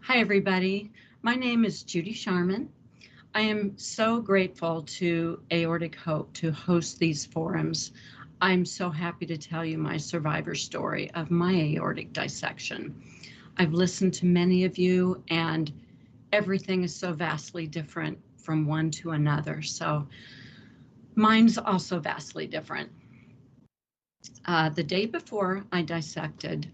Hi, everybody. My name is Judy Scharmann. I am so grateful to Aortic Hope to host these forums. I'm so happy to tell you my survivor story of my aortic dissection. I've listened to many of you, and everything is so vastly different from one to another. So mine's also vastly different. The day before I dissected,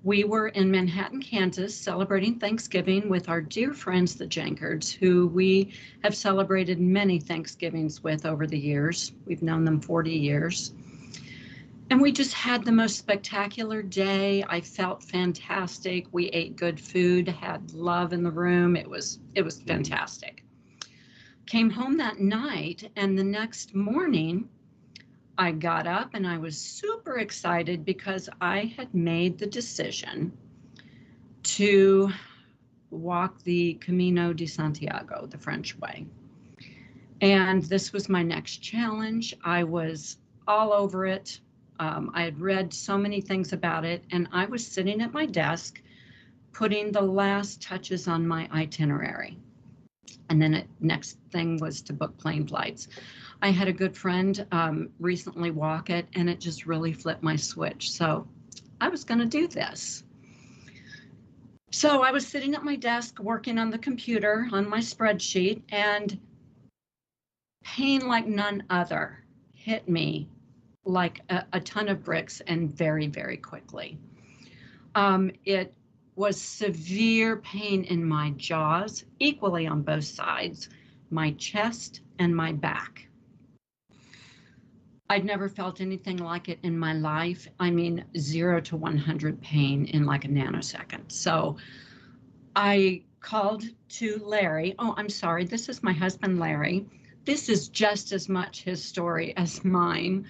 we were in Manhattan, Kansas, celebrating Thanksgiving with our dear friends, the Jankards, who we have celebrated many Thanksgivings with over the years. We've known them 40 years. And we just had the most spectacular day. I felt fantastic. We ate good food, had love in the room. It was fantastic. Came home that night, and the next morning, I got up and I was super excited because I had made the decision to walk the Camino de Santiago, the French way. And this was my next challenge. I was all over it. I had read so many things about it, and I was sitting at my desk putting the last touches on my itinerary. And then the next thing was to book plane flights. I had a good friend recently walk it, and it just really flipped my switch. So I was going to do this. So I was sitting at my desk working on the computer on my spreadsheet, and pain like none other hit me like a ton of bricks, and very, very quickly. It was severe pain in my jaws, equally on both sides, my chest and my back. I'd never felt anything like it in my life. I mean, 0 to 100 pain in like a nanosecond. So I called to Larry. Oh, I'm sorry. This is my husband, Larry. This is just as much his story as mine.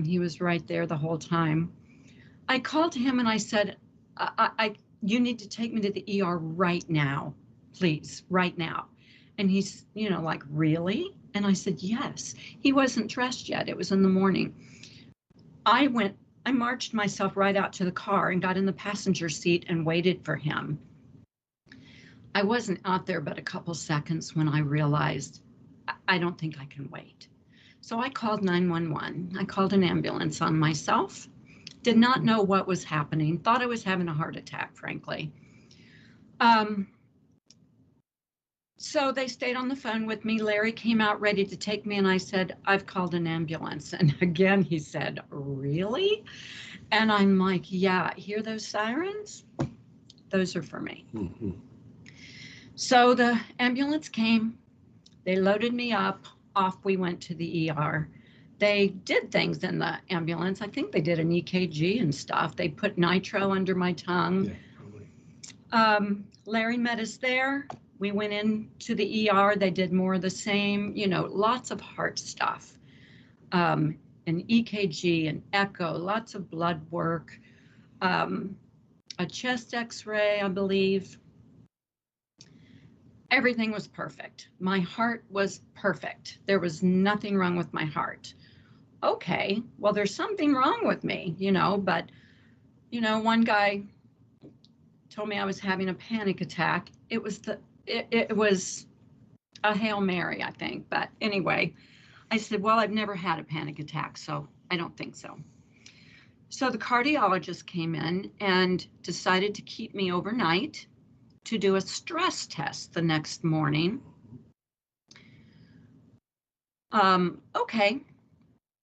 He was right there the whole time. I called him and I said, you need to take me to the ER right now, please, right now. And he's, like, really? And I said, yes. He wasn't dressed yet. It was in the morning. I marched myself right out to the car and got in the passenger seat and waited for him. I wasn't out there but a couple seconds when I realized I don't think I can wait. So I called 911. I called an ambulance on myself. Did not know what was happening. Thought I was having a heart attack, frankly. So they stayed on the phone with me. Larry came out ready to take me, and I said, I've called an ambulance. And again, he said, really? And I'm like, yeah, hear those sirens? Those are for me. Mm-hmm. So the ambulance came. They loaded me up. Off we went to the ER. They did things in the ambulance. I think they did an EKG and stuff. They put nitro under my tongue. Yeah, Larry met us there. We went into the ER. They did more of the same, lots of heart stuff. An EKG, an echo, lots of blood work, a chest x-ray, I believe. Everything was perfect. My heart was perfect. There was nothing wrong with my heart. Okay, well, there's something wrong with me, but, one guy told me I was having a panic attack. It was it was a Hail Mary, I think. But anyway, I said, well, I've never had a panic attack, so I don't think so. So the cardiologist came in and decided to keep me overnight to do a stress test the next morning. Okay.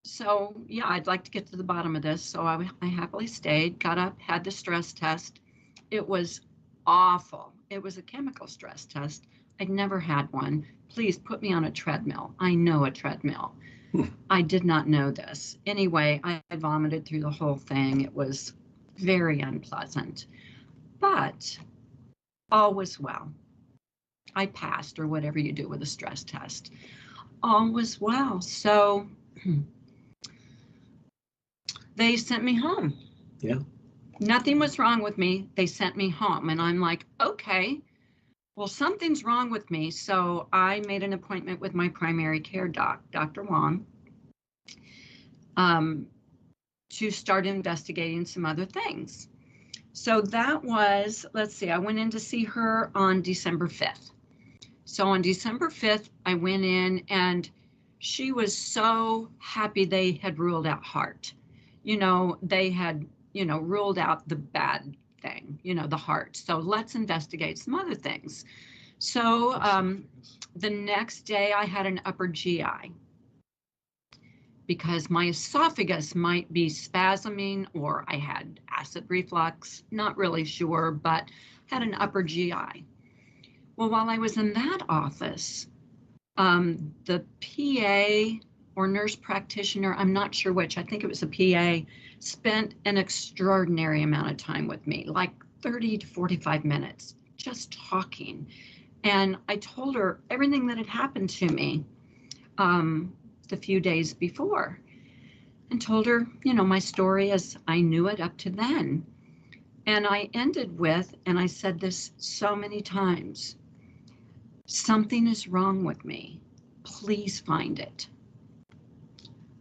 So yeah, I'd like to get to the bottom of this. So I happily stayed, got up, had the stress test. It was awful. It was a chemical stress test. I'd never had one. Please put me on a treadmill. I know a treadmill. I did not know this. Anyway, I vomited through the whole thing. It was very unpleasant, but all was well. I passed, or whatever you do with a stress test. All was well. So they sent me home. Yeah. Nothing was wrong with me. They sent me home, and I'm like, okay, well, something's wrong with me. So I made an appointment with my primary care doc, Dr. Wong, to start investigating some other things. So that was, let's see, I went in to see her on December 5th. So on December 5th, I went in and she was so happy they had ruled out heart. They had, ruled out the bad thing, the heart. So let's investigate some other things. So the next day I had an upper GI because my esophagus might be spasming or I had acid reflux, not really sure, but had an upper GI. Well, while I was in that office, the PA or nurse practitioner, I'm not sure which, I think it was a PA, spent an extraordinary amount of time with me, like 30 to 45 minutes, just talking. And I told her everything that had happened to me the few days before and told her, my story as I knew it up to then. And I ended with, and I said this so many times, something is wrong with me. Please find it.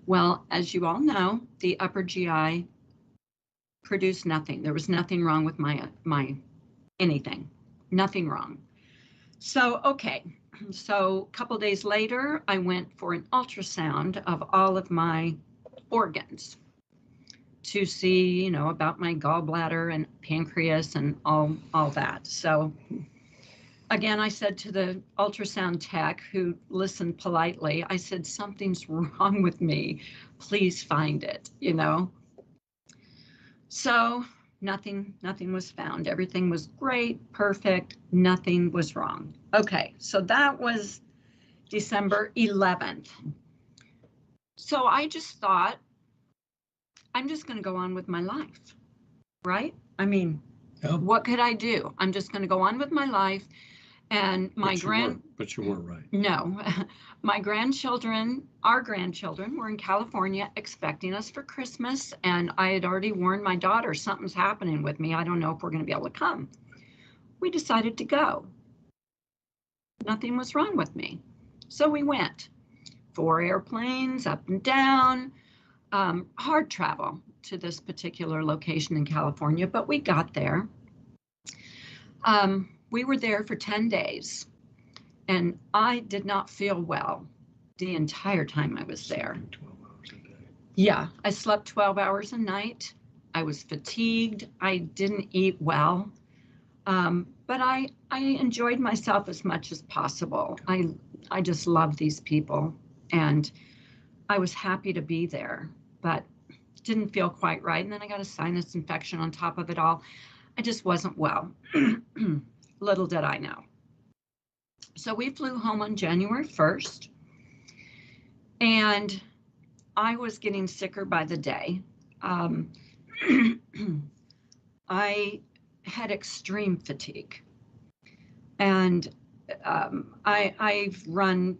Well, as you all know, the upper GI produced nothing. There was nothing wrong with my anything, nothing wrong. So, okay. So a couple days later, I went for an ultrasound of all of my organs to see, about my gallbladder and pancreas and all that. So again, I said to the ultrasound tech who listened politely, I said, something's wrong with me. Please find it, So nothing was found. Everything was great, perfect. Nothing was wrong. Okay, so that was December 11th. So I just thought, I'm just going to go on with my life, right? I mean, What could I do? I'm just going to go on with my life. And But you weren't right. No, our grandchildren were in California expecting us for Christmas. And I had already warned my daughter, something's happening with me. I don't know if we're going to be able to come. We decided to go. Nothing was wrong with me. So we went. 4 airplanes up and down, hard travel to this particular location in California, but we got there. We were there for 10 days and I did not feel well the entire time I was there. 12 hours a day. Yeah, I slept 12 hours a night. I was fatigued. I didn't eat well, but I enjoyed myself as much as possible. I just love these people and I was happy to be there, but didn't feel quite right. And then I got a sinus infection on top of it all. I just wasn't well. Little did I know. So we flew home on January 1st, and I was getting sicker by the day. I had extreme fatigue, and I've run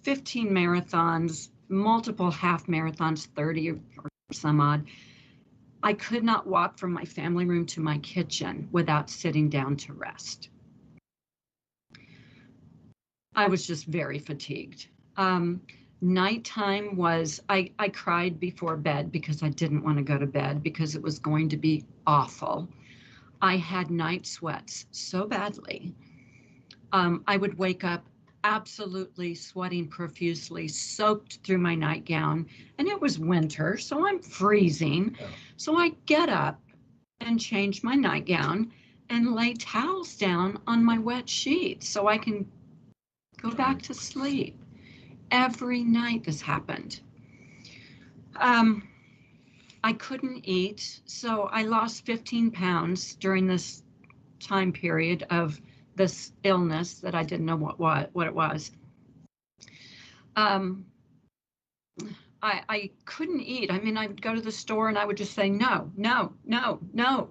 15 marathons, multiple half marathons, 30 or some odd. I could not walk from my family room to my kitchen without sitting down to rest. I was just very fatigued. Nighttime was, I cried before bed because I didn't want to go to bed because it was going to be awful. I had night sweats so badly. I would wake up absolutely sweating profusely, soaked through my nightgown, and it was winter, so I'm freezing. Yeah. So I get up and change my nightgown and lay towels down on my wet sheets so I can go back to sleep. Every night this happened. I couldn't eat, so I lost 15 pounds during this time period of this illness that I didn't know what it was. I couldn't eat. I mean, I'd go to the store and I would just say, no, no, no, no.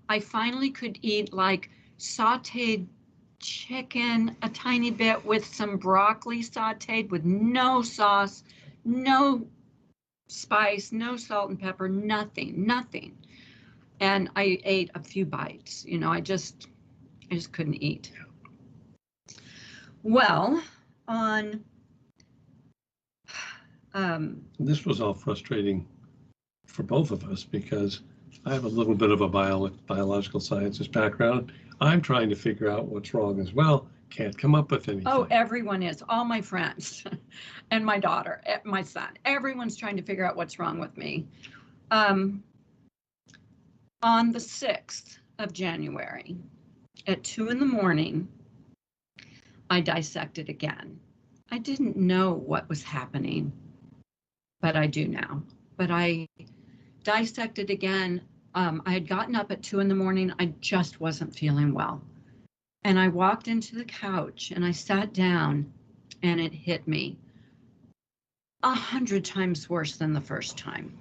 I finally could eat like sauteed chicken, a tiny bit with some broccoli sauteed with no sauce, no spice, no salt and pepper, nothing. And I ate a few bites, I just couldn't eat. Well, on this was all frustrating for both of us because I have a little bit of a biological sciences background. I'm trying to figure out what's wrong as well. Can't come up with anything. Oh, everyone is. All my friends and my daughter, my son. Everyone's trying to figure out what's wrong with me. On the 6th of January at 2 in the morning, I dissected again. I didn't know what was happening, but I do now. But I dissected again. I had gotten up at 2 in the morning. I just wasn't feeling well. And I walked into the couch and I sat down and it hit me 100 times worse than the first time.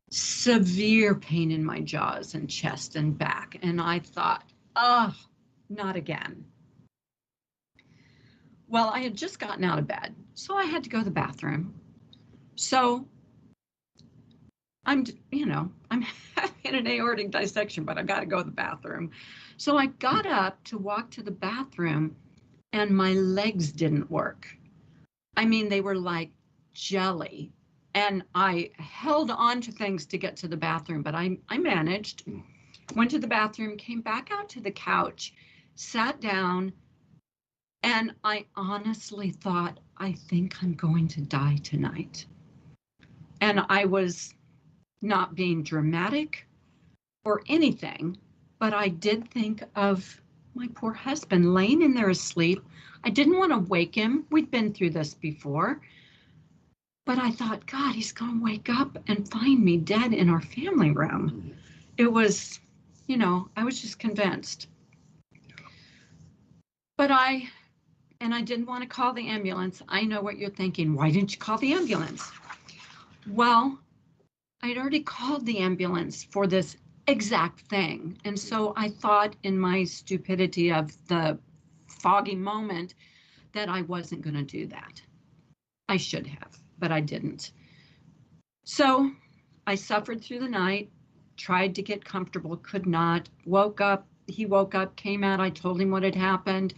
Severe pain in my jaws and chest and back. And I thought, oh, not again. Well, I had just gotten out of bed, so I had to go to the bathroom. So I'm having an aortic dissection, but I got to go to the bathroom. So I got up to walk to the bathroom and my legs didn't work. I mean, they were like jelly. And I held on to things to get to the bathroom, but I managed. Went to the bathroom, came back out to the couch, sat down, and I honestly thought, I think I'm going to die tonight. And I was not being dramatic or anything, but I did think of my poor husband laying in there asleep. I didn't want to wake him. We'd been through this before. But I thought, God, he's going to wake up and find me dead in our family room. It was, I was just convinced. But I didn't want to call the ambulance. I know what you're thinking. Why didn't you call the ambulance? Well, I'd already called the ambulance for this exact thing. And so I thought in my stupidity of the foggy moment that I wasn't going to do that. I should have, but I didn't. So I suffered through the night, tried to get comfortable, could not, woke up. He woke up, came out. I told him what had happened.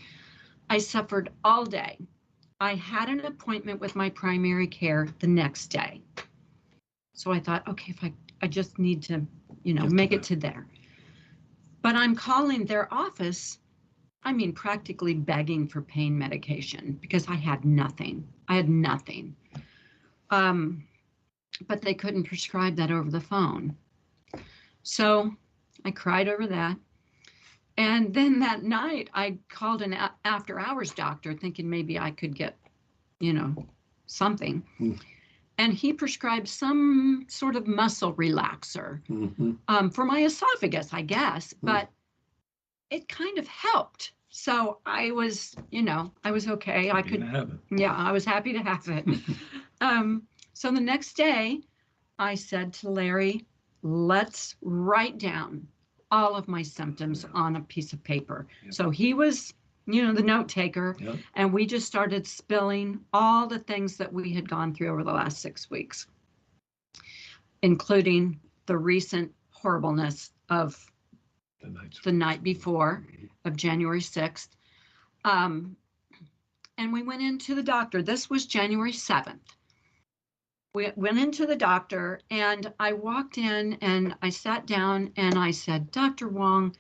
I suffered all day. I had an appointment with my primary care the next day. So I thought, okay, if I just need to, make it to there. But I'm calling their office, practically begging for pain medication because I had nothing. But they couldn't prescribe that over the phone. So I cried over that. And then that night I called an after hours doctor thinking maybe I could get, something. And he prescribed some sort of muscle relaxer for my esophagus, I guess, but it kind of helped. So I was, I was okay. I could have it. Yeah, I was happy to have it. So the next day I said to Larry, let's write down all of my symptoms on a piece of paper. Yep. So he was, the note taker, yep. And we just started spilling all the things that we had gone through over the last 6 weeks, including the recent horribleness of the night before of January 6th. And we went into the doctor. This was January 7th. We went into the doctor and I walked in and I sat down and I said, Dr. Wong,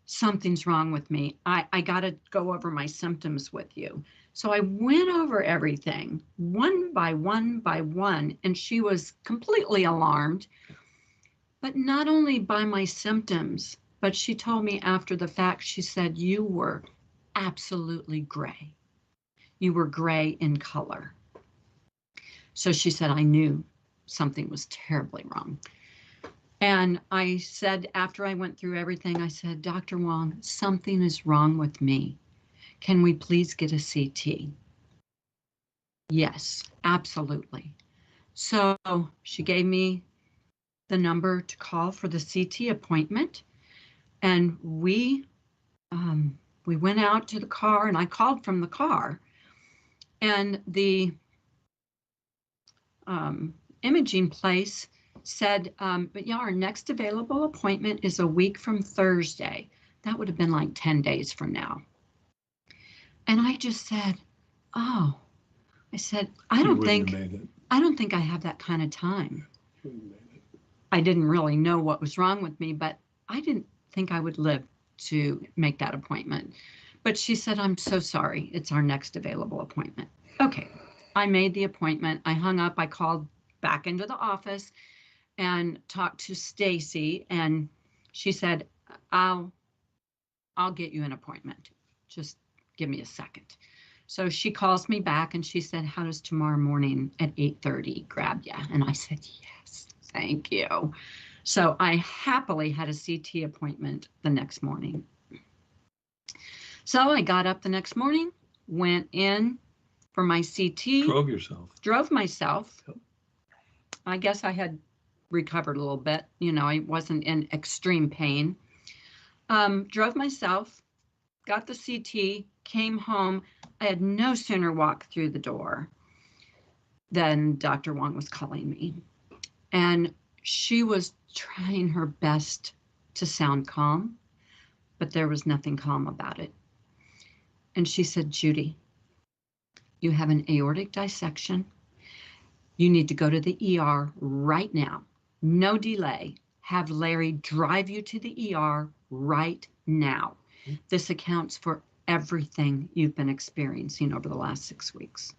something's wrong with me. I got to go over my symptoms with you. So I went over everything one by one, and she was completely alarmed, but not only by my symptoms, but she told me after the fact, she said, you were absolutely gray. You were gray in color. So she said, I knew something was terribly wrong. And I said, after I went through everything, I said, Dr. Wong, something is wrong with me. Can we please get a CT? Yes, absolutely. So she gave me the number to call for the CT appointment. And we went out to the car and I called from the car. And the imaging place said, but yeah, our next available appointment is a week from Thursday. That would have been like 10 days from now. And I just said, oh, I said, I don't think I have that kind of time. I didn't really know what was wrong with me, but I didn't think I would live to make that appointment. But she said, I'm so sorry. It's our next available appointment. Okay. I made the appointment. I hung up. I called back into the office and talked to Stacy, and she said, I'll get you an appointment. Just give me a second. So she calls me back and she said, how does tomorrow morning at 8:30 grab you? And I said, yes, thank you. So I happily had a CT appointment the next morning. So I got up the next morning, went in for my CT. Drove yourself. Drove myself. Yep. I guess I had recovered a little bit. You know, I wasn't in extreme pain. Drove myself, got the CT, came home. I had no sooner walked through the door than Dr. Wong was calling me. And she was trying her best to sound calm, but there was nothing calm about it. And she said, Judy, you have an aortic dissection. You need to go to the ER right now. No delay. Have Larry drive you to the ER right now. This accounts for everything you've been experiencing over the last 6 weeks.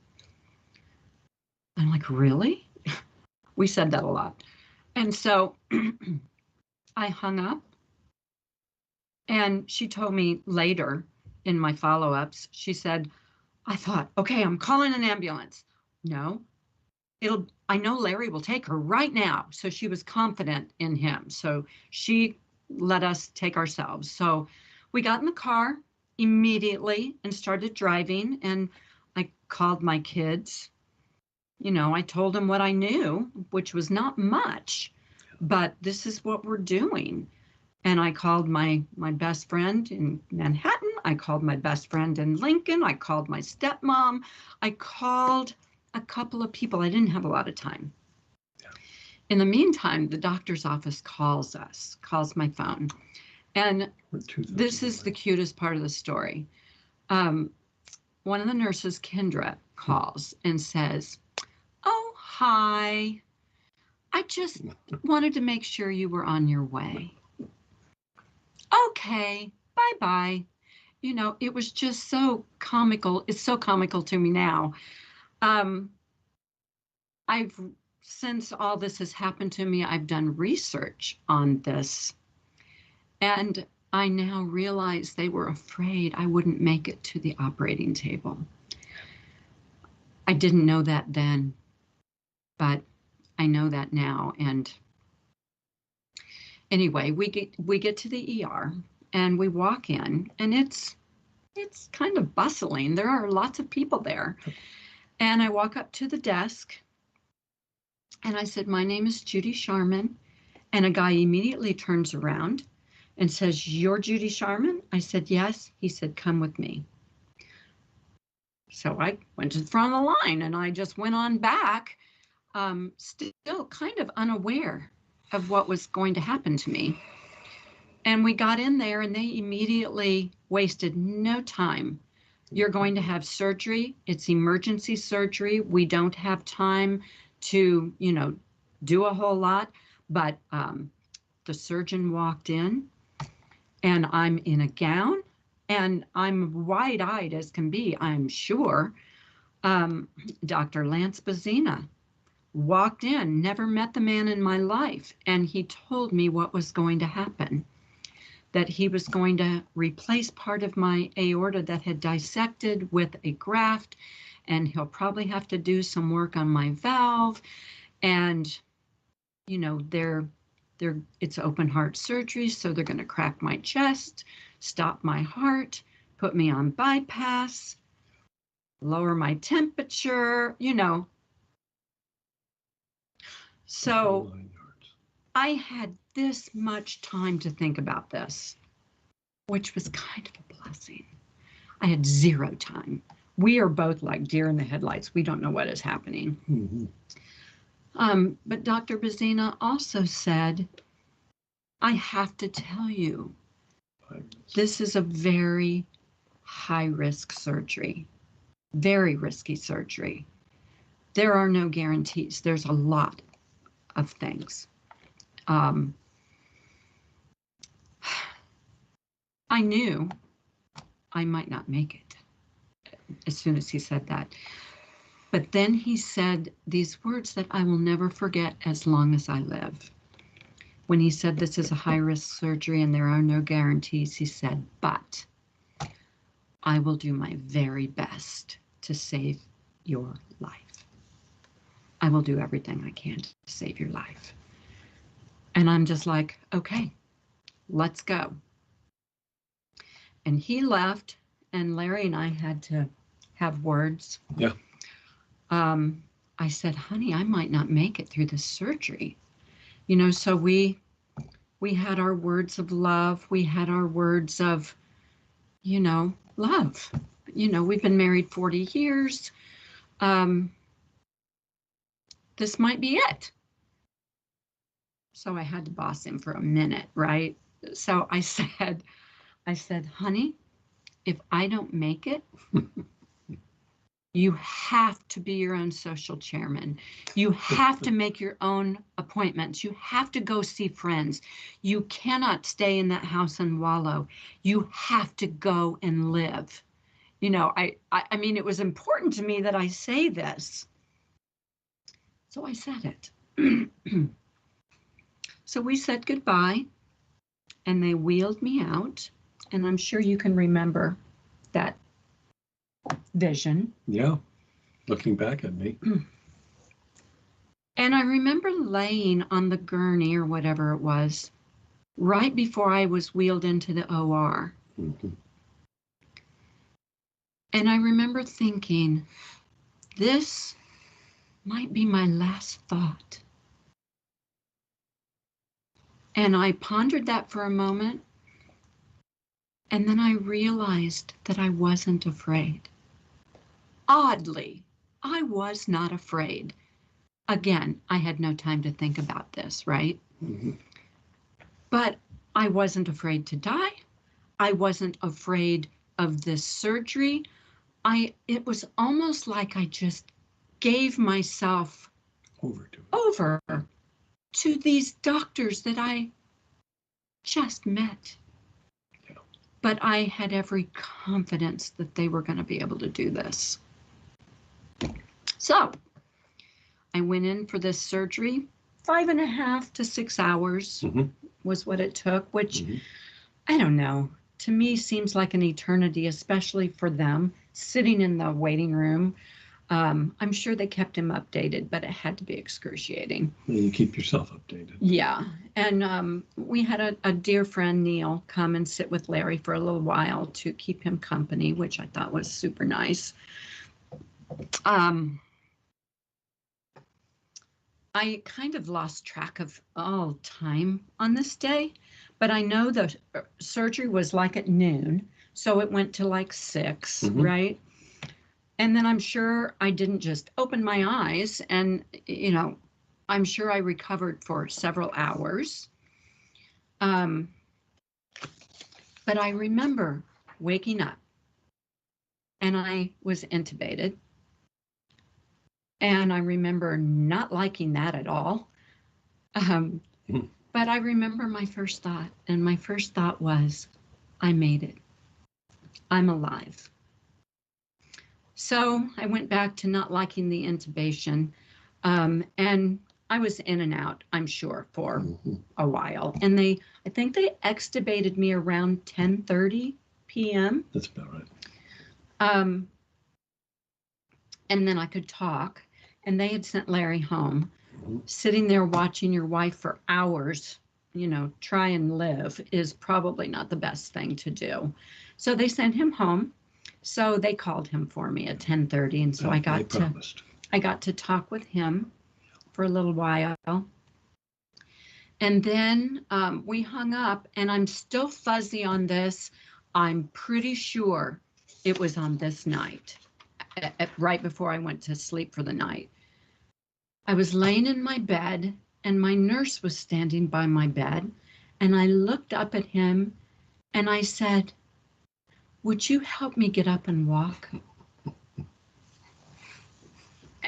I'm like, really? We said that a lot. And so I hung up, and she told me later in my follow-ups, she said, I thought, okay, I'm calling an ambulance. No, I know Larry will take her right now. So she was confident in him. So she let us take ourselves. So we got in the car immediately and started driving, and I called my kids. You know, I told them what I knew, which was not much, but this is what we're doing. And I called my best friend in Manhattan. I called my best friend in Lincoln. I called my stepmom. I called a couple of people. I didn't have a lot of time. Yeah. In the meantime, the doctor's office calls my phone. And this is the cutest part of the story. One of the nurses, Kendra, calls and says, oh, hi. I just wanted to make sure you were on your way. Okay, bye-bye. You know, it was just so comical. It's so comical to me now. Since all this has happened to me, I've done research on this. And I now realize they were afraid I wouldn't make it to the operating table. I didn't know that then, but I know that now. And anyway, we get to the ER and we walk in, and it's kind of bustling. There are lots of people there. And I walk up to the desk and I said, my name is Judy Scharmann. And a guy immediately turns around and says, you're Judy Scharmann? I said, yes. He said, come with me. So I went to the front of the line and I just went on back, still kind of unaware of what was going to happen to me. And we got in there and they immediately wasted no time. You're going to have surgery. It's emergency surgery. We don't have time to, you know, do a whole lot. But the surgeon walked in and I'm in a gown and I'm wide-eyed as can be, I'm sure. Dr. Lance Bazina walked in, never met the man in my life, and he told me what was going to happen, that he was going to replace part of my aorta that had dissected with a graft, and he'll probably have to do some work on my valve. And, you know, it's open heart surgery, so they're going to crack my chest, stop my heart, put me on bypass, lower my temperature, you know. So I had this much time to think about this, which was kind of a blessing. I had zero time. We are both like deer in the headlights. We don't know what is happening. Mm-hmm. But Dr. Bazina also said, I have to tell you, this is a very high-risk surgery, very risky surgery. There are no guarantees. There's a lot of things. Um, I knew I might not make it as soon as he said that. But then he said these words that I will never forget as long as I live. When he said this is a high-risk surgery and there are no guarantees, he said, but I will do my very best to save your life. I will do everything I can to save your life. And I'm just like, okay, let's go. And he left, and Larry and I had to have words. Yeah. I said, honey, I might not make it through this surgery. You know, so we had our words of love. We had our words of, you know, love. You know, we've been married 40 years. This might be it. So I had to boss him for a minute, right? So I said, honey, if I don't make it, you have to be your own social chairman. You have to make your own appointments. You have to go see friends. You cannot stay in that house and wallow. You have to go and live. You know, I mean, it was important to me that I say this. So I said it. So we said goodbye, and they wheeled me out. And I'm sure you can remember that vision. Yeah, looking back at me. And I remember laying on the gurney or whatever it was right before I was wheeled into the OR. Mm-hmm. And I remember thinking, this might be my last thought. And I pondered that for a moment. And then I realized that I wasn't afraid. Oddly, I was not afraid. Again, I had no time to think about this, right? Mm-hmm. But I wasn't afraid to die. I wasn't afraid of this surgery. It was almost like I just gave myself over to these doctors that I just met. Yeah. But I had every confidence that they were going to be able to do this. So I went in for this surgery. 5.5 to 6 hours mm-hmm. was what it took, which I don't know, to me seems like an eternity, especially for them sitting in the waiting room. I'm sure they kept him updated, but it had to be excruciating. You keep yourself updated. Yeah. And we had a dear friend, Neil, come and sit with Larry for a little while to keep him company, which I thought was super nice. I kind of lost track of all time on this day, but I know the surgery was like at noon, so it went to like 6, right? And then I'm sure I didn't just open my eyes and, you know, I'm sure I recovered for several hours. But I remember waking up and I was intubated. And I remember not liking that at all. But I remember my first thought, and my first thought was, I made it. I'm alive. So I went back to not liking the intubation, and I was in and out, I'm sure, for a while. And I think they extubated me around 10:30 p.m. That's about right. And then I could talk, and they had sent Larry home. Sitting there watching your wife for hours, you know, try and live is probably not the best thing to do. So they sent him home. So they called him for me at 10:30, and so I got to talk with him for a little while. And then we hung up, and I'm still fuzzy on this. I'm pretty sure it was on this night, right before I went to sleep for the night. I was laying in my bed, and my nurse was standing by my bed, and I looked up at him, and I said, would you help me get up and walk?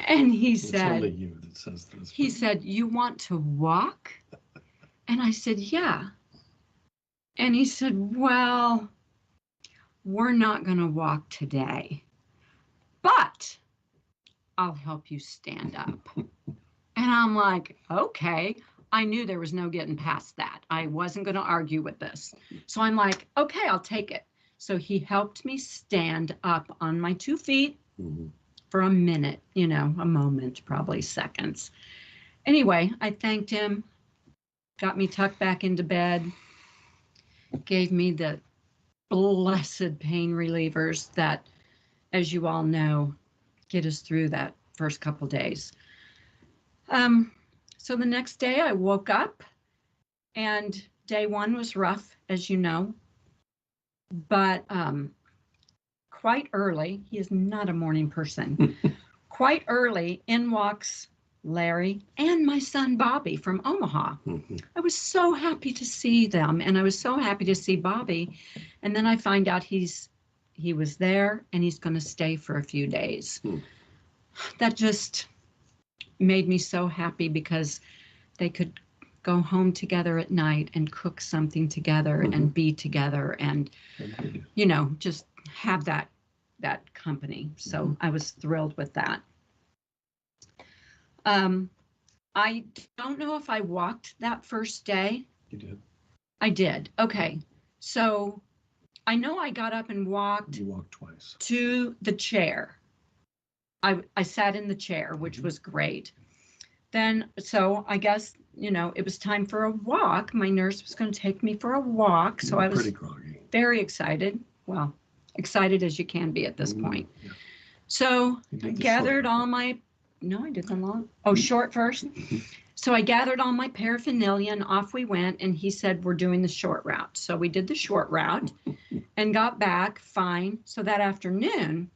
And he said, it's only you that says this. He said, you want to walk? And I said, yeah. And he said, well, we're not going to walk today, but I'll help you stand up. And I'm like, okay. I knew there was no getting past that. I wasn't going to argue with this. So I'm like, okay, I'll take it. So he helped me stand up on my 2 feet for a minute, a moment, probably seconds. Anyway, I thanked him, got me tucked back into bed, gave me the blessed pain relievers that, as you all know, get us through that first couple days. So the next day I woke up, and day 1 was rough, as you know, but quite early, he is not a morning person, quite early in walks Larry and my son Bobby from Omaha. I was so happy to see them, and I was so happy to see Bobby. And then I find out he was there and he's going to stay for a few days. That just made me so happy, because they could go home together at night and cook something together and be together and, just have that company. So I was thrilled with that. I don't know if I walked that first day. You did. I did. Okay. So I know I got up and walked. You walked twice. To the chair. I sat in the chair, which was great. Then, so I guess, it was time for a walk. My nurse was going to take me for a walk. So I was pretty groggy. Very excited. Well, excited as you can be at this point. Yeah. So I gathered all my, no, I did the long. Oh, short first. So I gathered all my paraphernalia and off we went. And he said, we're doing the short route. So we did the short route and got back fine. So that afternoon,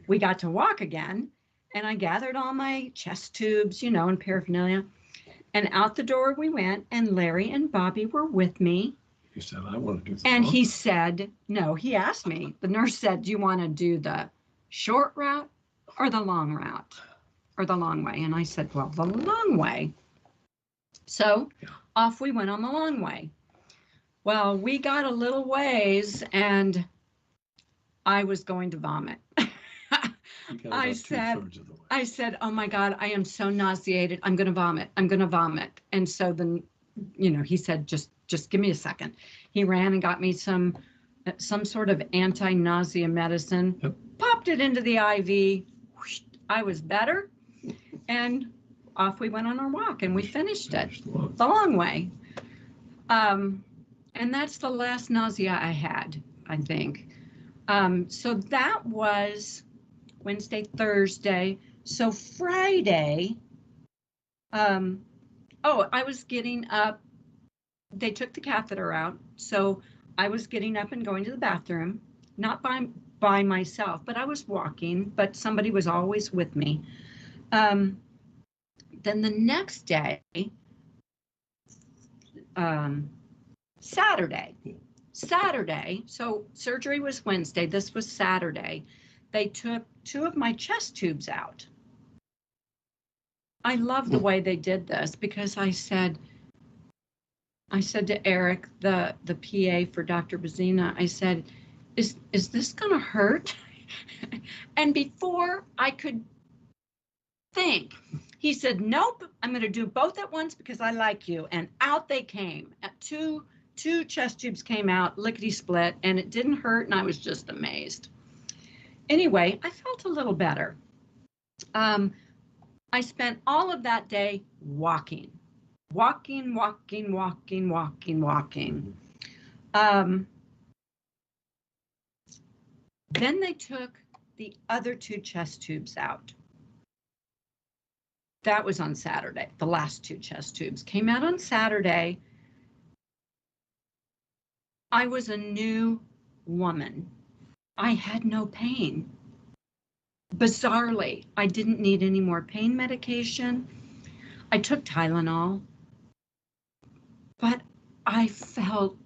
we got to walk again. And I gathered all my chest tubes, and paraphernalia. And out the door we went, and Larry and Bobby were with me. He said, I want to do this. And he said, no, he asked me. The nurse said, do you want to do the short route or the long route or the long way? And I said, well, the long way. So off we went on the long way. Well, we got a little ways and I was going to vomit. I said, oh my God, I am so nauseated. I'm going to vomit. I'm going to vomit. And so then, he said, just give me a second. He ran and got me some sort of anti-nausea medicine, popped it into the IV. Whoosh, I was better. And off we went on our walk, and we finished it the long way. And that's the last nausea I had, I think. So that was Wednesday, Thursday. So Friday, I was getting up. They took the catheter out. So I was getting up and going to the bathroom, not by myself, but I was walking, but somebody was always with me. Then the next day, Saturday, so surgery was Wednesday, this was Saturday, they took 2 of my chest tubes out. I love the way they did this, because I said to Eric, the PA for Dr. Bazina, I said, is this gonna hurt? And before I could think, he said, nope, I'm going to do both at once because I like you. And out they came. Two chest tubes came out, lickety split, and it didn't hurt. And I was just amazed. Anyway, I felt a little better. I spent all of that day walking. Then they took the other 2 chest tubes out. That was on Saturday. The last 2 chest tubes came out on Saturday. I was a new woman. I had no pain. Bizarrely, I didn't need any more pain medication. I took Tylenol, but I felt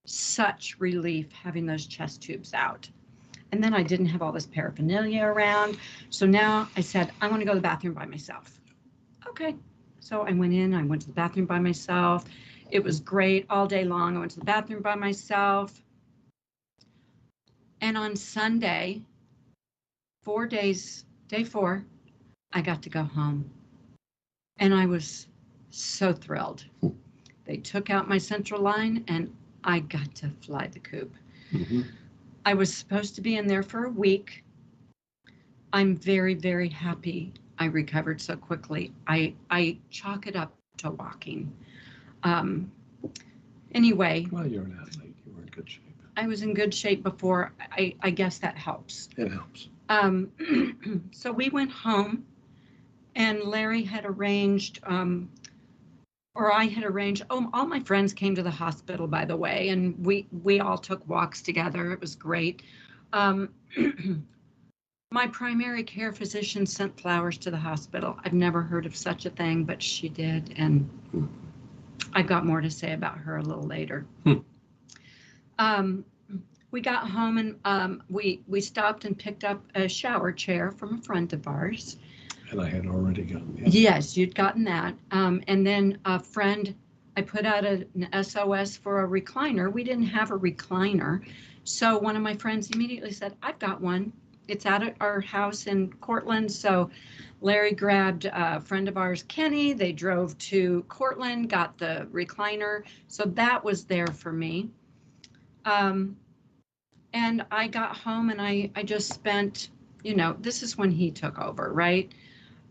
such relief having those chest tubes out. And then I didn't have all this paraphernalia around. So now I said, I want to go to the bathroom by myself. Okay. So I went to the bathroom by myself. It was great all day long. I went to the bathroom by myself. And on Sunday, 4 days, day 4, I got to go home. And I was so thrilled. They took out my central line and I got to fly the coop. Mm-hmm. I was supposed to be in there for a week. I'm very, very happy I recovered so quickly. I chalk it up to walking. Anyway. Well, you're an athlete. You were in good shape. I was in good shape before. I guess that helps. It helps. So we went home, and Larry had arranged, or I had arranged, all my friends came to the hospital, by the way, and we all took walks together. It was great. My primary care physician sent flowers to the hospital. I've never heard of such a thing, but she did, and I've got more to say about her a little later. We got home and we stopped and picked up a shower chair from a friend of ours. And I had already gotten that. Yes, you'd gotten that. And then a friend, I put out an SOS for a recliner. We didn't have a recliner. So one of my friends immediately said, I've got one. It's out at our house in Cortland. So Larry grabbed a friend of ours, Kenny. They drove to Cortland, got the recliner. So that was there for me. And I got home and I just spent, this is when he took over, right?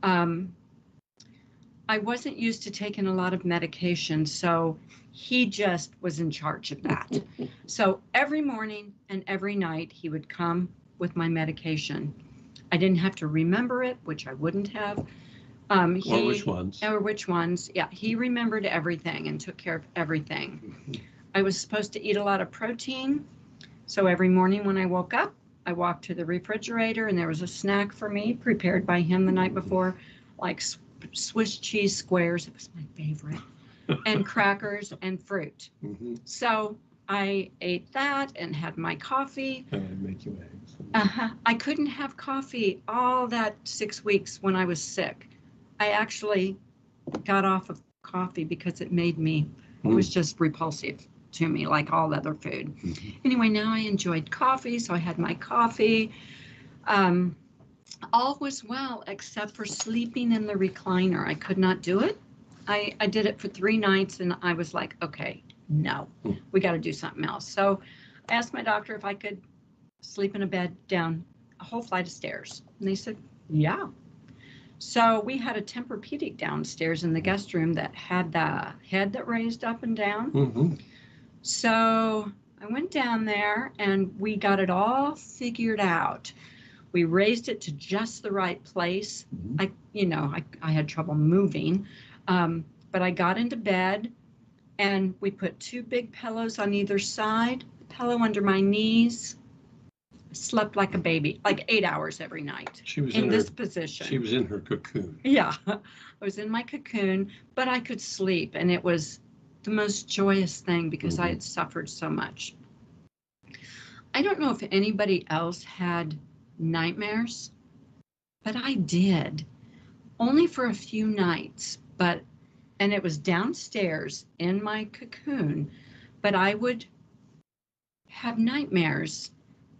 I wasn't used to taking a lot of medication, so he just was in charge of that. So every morning and every night he would come with my medication. I didn't have to remember it, which I wouldn't have. Or which ones? Or which ones. Yeah, he remembered everything and took care of everything. I was supposed to eat a lot of protein. So every morning when I woke up, I walked to the refrigerator and there was a snack for me prepared by him the night before, like Swiss cheese squares. It was my favorite. And crackers and fruit. Mm-hmm. So I ate that and had my coffee. And I'd make you eggs. I couldn't have coffee all that 6 weeks when I was sick. I actually got off of coffee because it made me, it was just repulsive to me, like all other food. Mm-hmm. Anyway, now I enjoyed coffee, so I had my coffee. All was well, except for sleeping in the recliner. I could not do it. I did it for 3 nights, and I was like, okay, no, we got to do something else. So I asked my doctor if I could sleep in a bed down a whole flight of stairs. And they said, yeah. So we had a Tempur-Pedic downstairs in the guest room that had the head that raised up and down. Mm-hmm. So I went down there and we got it all figured out. We raised it to just the right place. I had trouble moving, but I got into bed and we put 2 big pillows on either side, a pillow under my knees. I slept like a baby, like 8 hours every night. She was in this position. She was in her cocoon. Yeah, I was in my cocoon, but I could sleep, and it was the most joyous thing because I had suffered so much. I don't know if anybody else had nightmares, but I did, only for a few nights, and it was downstairs in my cocoon, but I would have nightmares,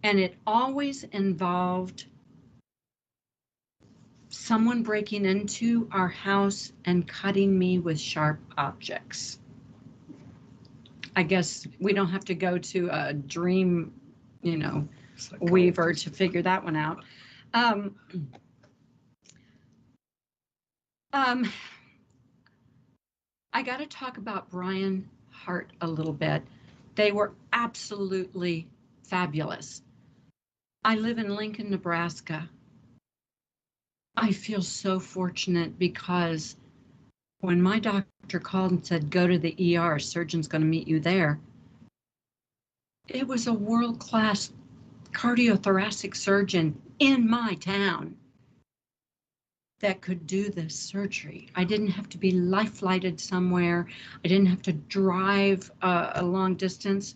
and it always involved someone breaking into our house and cutting me with sharp objects. I guess we don't have to go to a dream, weaver to figure that one out. I got to talk about Brian Hart a little bit. They were absolutely fabulous. I live in Lincoln, Nebraska. I feel so fortunate because when my doctor called and said, go to the ER, surgeon's going to meet you there, it was a world-class cardiothoracic surgeon in my town that could do this surgery. I didn't have to be life-flighted somewhere. I didn't have to drive a long distance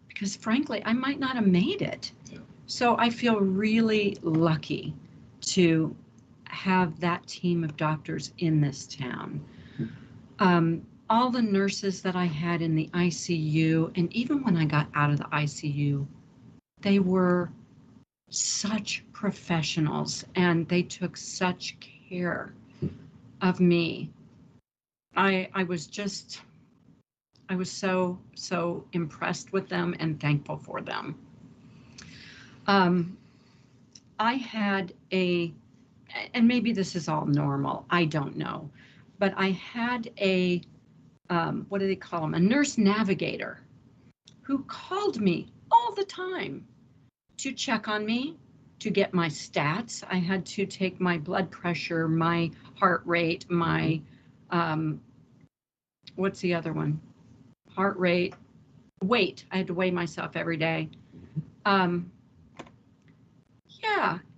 because frankly, I might not have made it. Yeah. So I feel really lucky to have that team of doctors in this town. all the nurses that I had in the ICU, and even when I got out of the ICU, they were such professionals and they took such care of me. I was so impressed with them and thankful for them. I had and maybe this is all normal, I don't know, but I had what do they call them? A nurse navigator who called me all the time to check on me, to get my stats. I had to take my blood pressure, my heart rate, my, what's the other one? Heart rate, weight. I had to weigh myself every day. Yeah,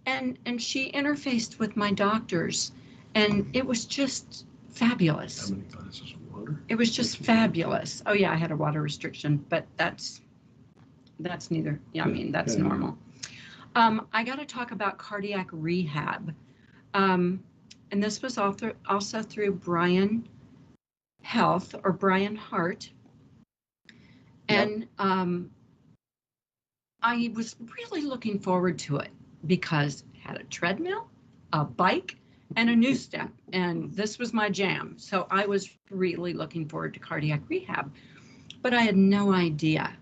and she interfaced with my doctors, and it was just fabulous. How many glasses of water? It was just fabulous. Oh yeah, I had a water restriction, but that's neither. Yeah, I mean, that's normal. I got to talk about cardiac rehab. And this was also through Brian Health or Brian Hart. And I was really looking forward to it because it had a treadmill, a bike, and a new step. And this was my jam. So I was really looking forward to cardiac rehab. But I had no idea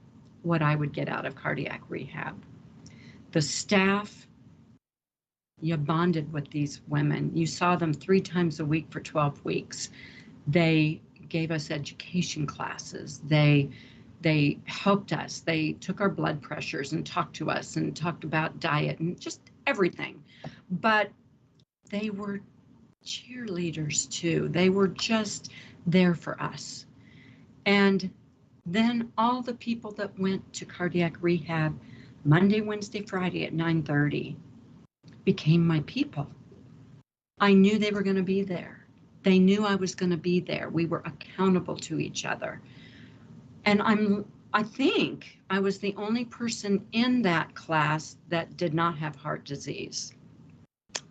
what I would get out of cardiac rehab. The staff, you bonded with these women. You saw them 3 times a week for 12 weeks. They gave us education classes. They helped us. They took our blood pressures and talked to us and talked about diet and just everything. But they were cheerleaders too. They were just there for us. And then all the people that went to cardiac rehab Monday, Wednesday, Friday at 9:30 became my people. I knew they were going to be there. They knew I was going to be there. We were accountable to each other. And I think I was the only person in that class that did not have heart disease.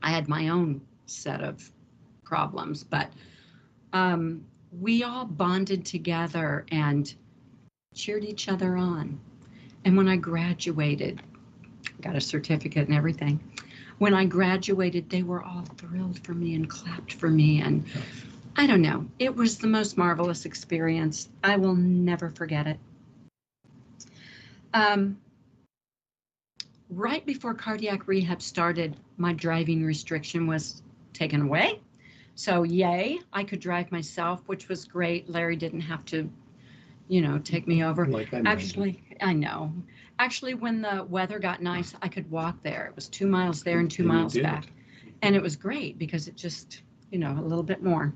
I had my own set of problems, but we all bonded together and cheered each other on. And when I graduated, got a certificate and everything. When I graduated, they were all thrilled for me and clapped for me. And I don't know, it was the most marvelous experience. I will never forget it. Right before cardiac rehab started, my driving restriction was taken away. So yay, I could drive myself, which was great. Larry didn't have to, take me over. Actually, I know. Actually, when the weather got nice, I could walk there. It was 2 miles there and 2 miles back. And it was great because it just, a little bit more.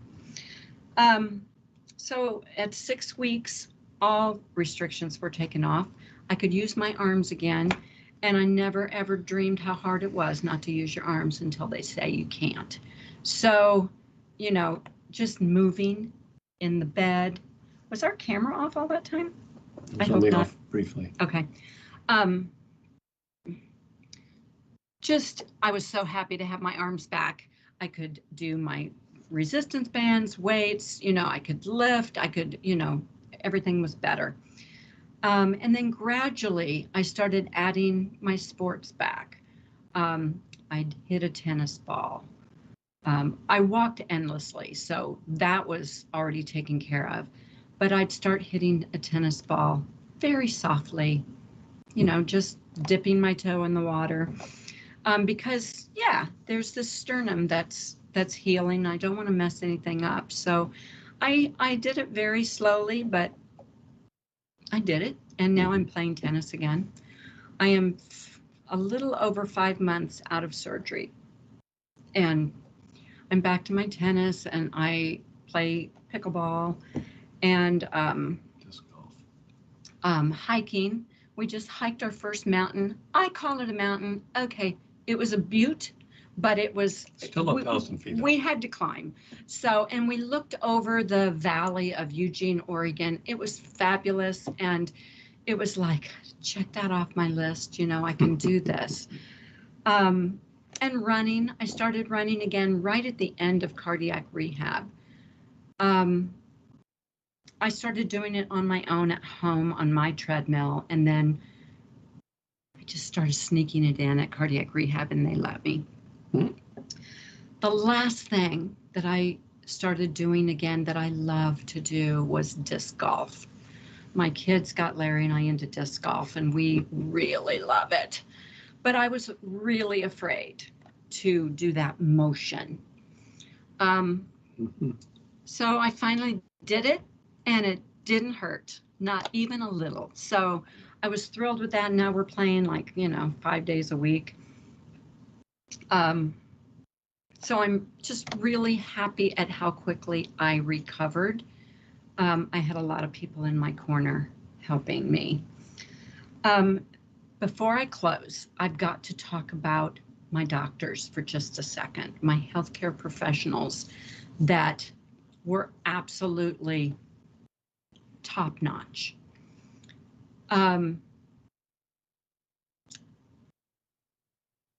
So at 6 weeks, all restrictions were taken off. I could use my arms again. And I never, ever dreamed how hard it was not to use your arms until they say you can't. So, just moving in the bed. Was our camera off all that time? I hope not. Off briefly. Okay. I was so happy to have my arms back. I could do my resistance bands, weights, I could lift, I could, everything was better. And then gradually I started adding my sports back. I'd hit a tennis ball. I walked endlessly, so that was already taken care of. But I'd start hitting a tennis ball very softly, just dipping my toe in the water. Because, there's this sternum that's healing. I don't want to mess anything up. So I did it very slowly, but I did it. And now I'm playing tennis again. I am a little over 5 months out of surgery. And I'm back to my tennis and I play pickleball and disc golf. Hiking. We just hiked our first mountain. I call it a mountain. Okay, it was a butte, but it was still 1,000 feet. We had to climb. So, and we looked over the valley of Eugene, Oregon. It was fabulous. And it was like, check that off my list. I can do this. And running, I started running again right at the end of cardiac rehab. I started doing it on my own at home on my treadmill, and then I just started sneaking it in at cardiac rehab, and they let me. The last thing that I started doing again that I love to do was disc golf. My kids got Larry and I into disc golf, and we really love it. But I was really afraid to do that motion. So I finally did it, and it didn't hurt, not even a little. So I was thrilled with that. Now we're playing 5 days a week. So I'm just really happy at how quickly I recovered. I had a lot of people in my corner helping me. Before I close, I've got to talk about my doctors for just a second, my healthcare professionals that were absolutely top-notch.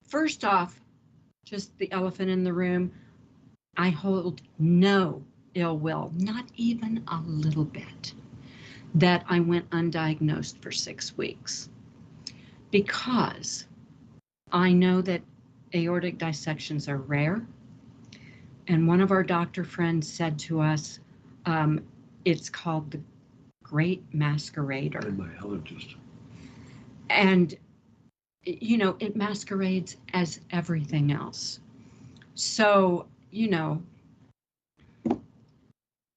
First off, just the elephant in the room, I hold no ill will, not even a little bit, that I went undiagnosed for 6 weeks, because I know that aortic dissections are rare. And one of our doctor friends said to us, it's called the Great Masquerader. And my allergist. And, it masquerades as everything else. So,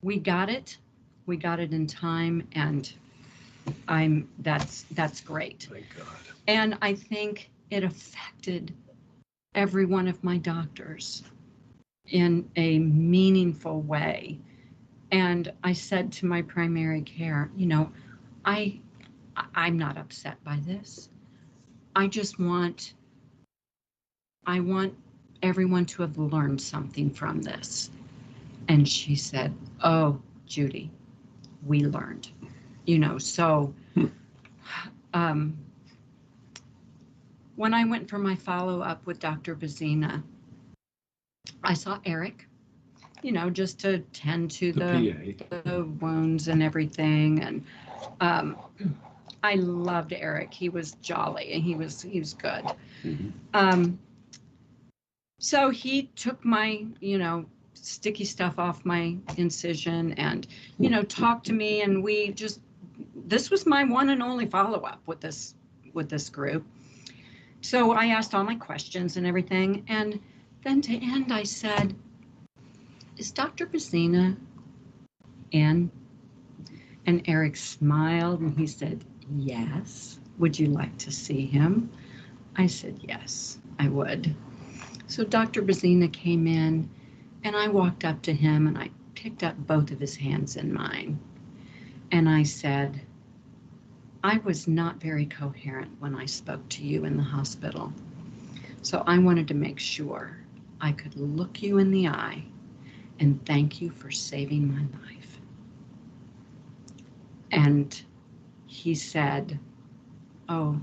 we got it. We got it in time, and that's great. Thank God. And I think it affected every one of my doctors in a meaningful way. And I said to my primary care, I'm not upset by this. I want everyone to have learned something from this. And she said, oh, Judy, we learned, so when I went for my follow-up with Dr. Bazina, I saw Eric, just to tend to the wounds and everything. And I loved Eric. He was jolly, and he was good. Mm-hmm. So he took my, sticky stuff off my incision and, talked to me, and this was my one and only follow-up with this group. So I asked all my questions and everything, and then to end, I said, is Dr. Bazina in? And Eric smiled, and he said, yes. Would you like to see him? I said, yes, I would. So Dr. Bazina came in, and I walked up to him, and I picked up both of his hands in mine. And I said, I was not very coherent when I spoke to you in the hospital. So I wanted to make sure I could look you in the eye and thank you for saving my life. And he said, oh,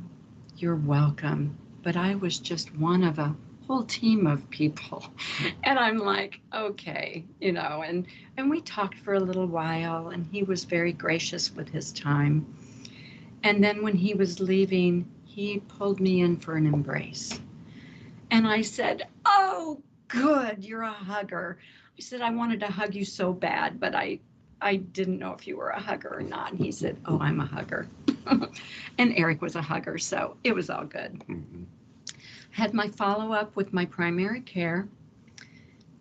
you're welcome. But I was just one of a whole team of people. And I'm like, okay, and we talked for a little while, and he was very gracious with his time. And then when he was leaving, he pulled me in for an embrace. And I said, oh, good, you're a hugger. I said, I wanted to hug you so bad, but I didn't know if you were a hugger or not. And he said, oh, I'm a hugger. And Eric was a hugger, so it was all good. Mm-hmm. Had my follow-up with my primary care,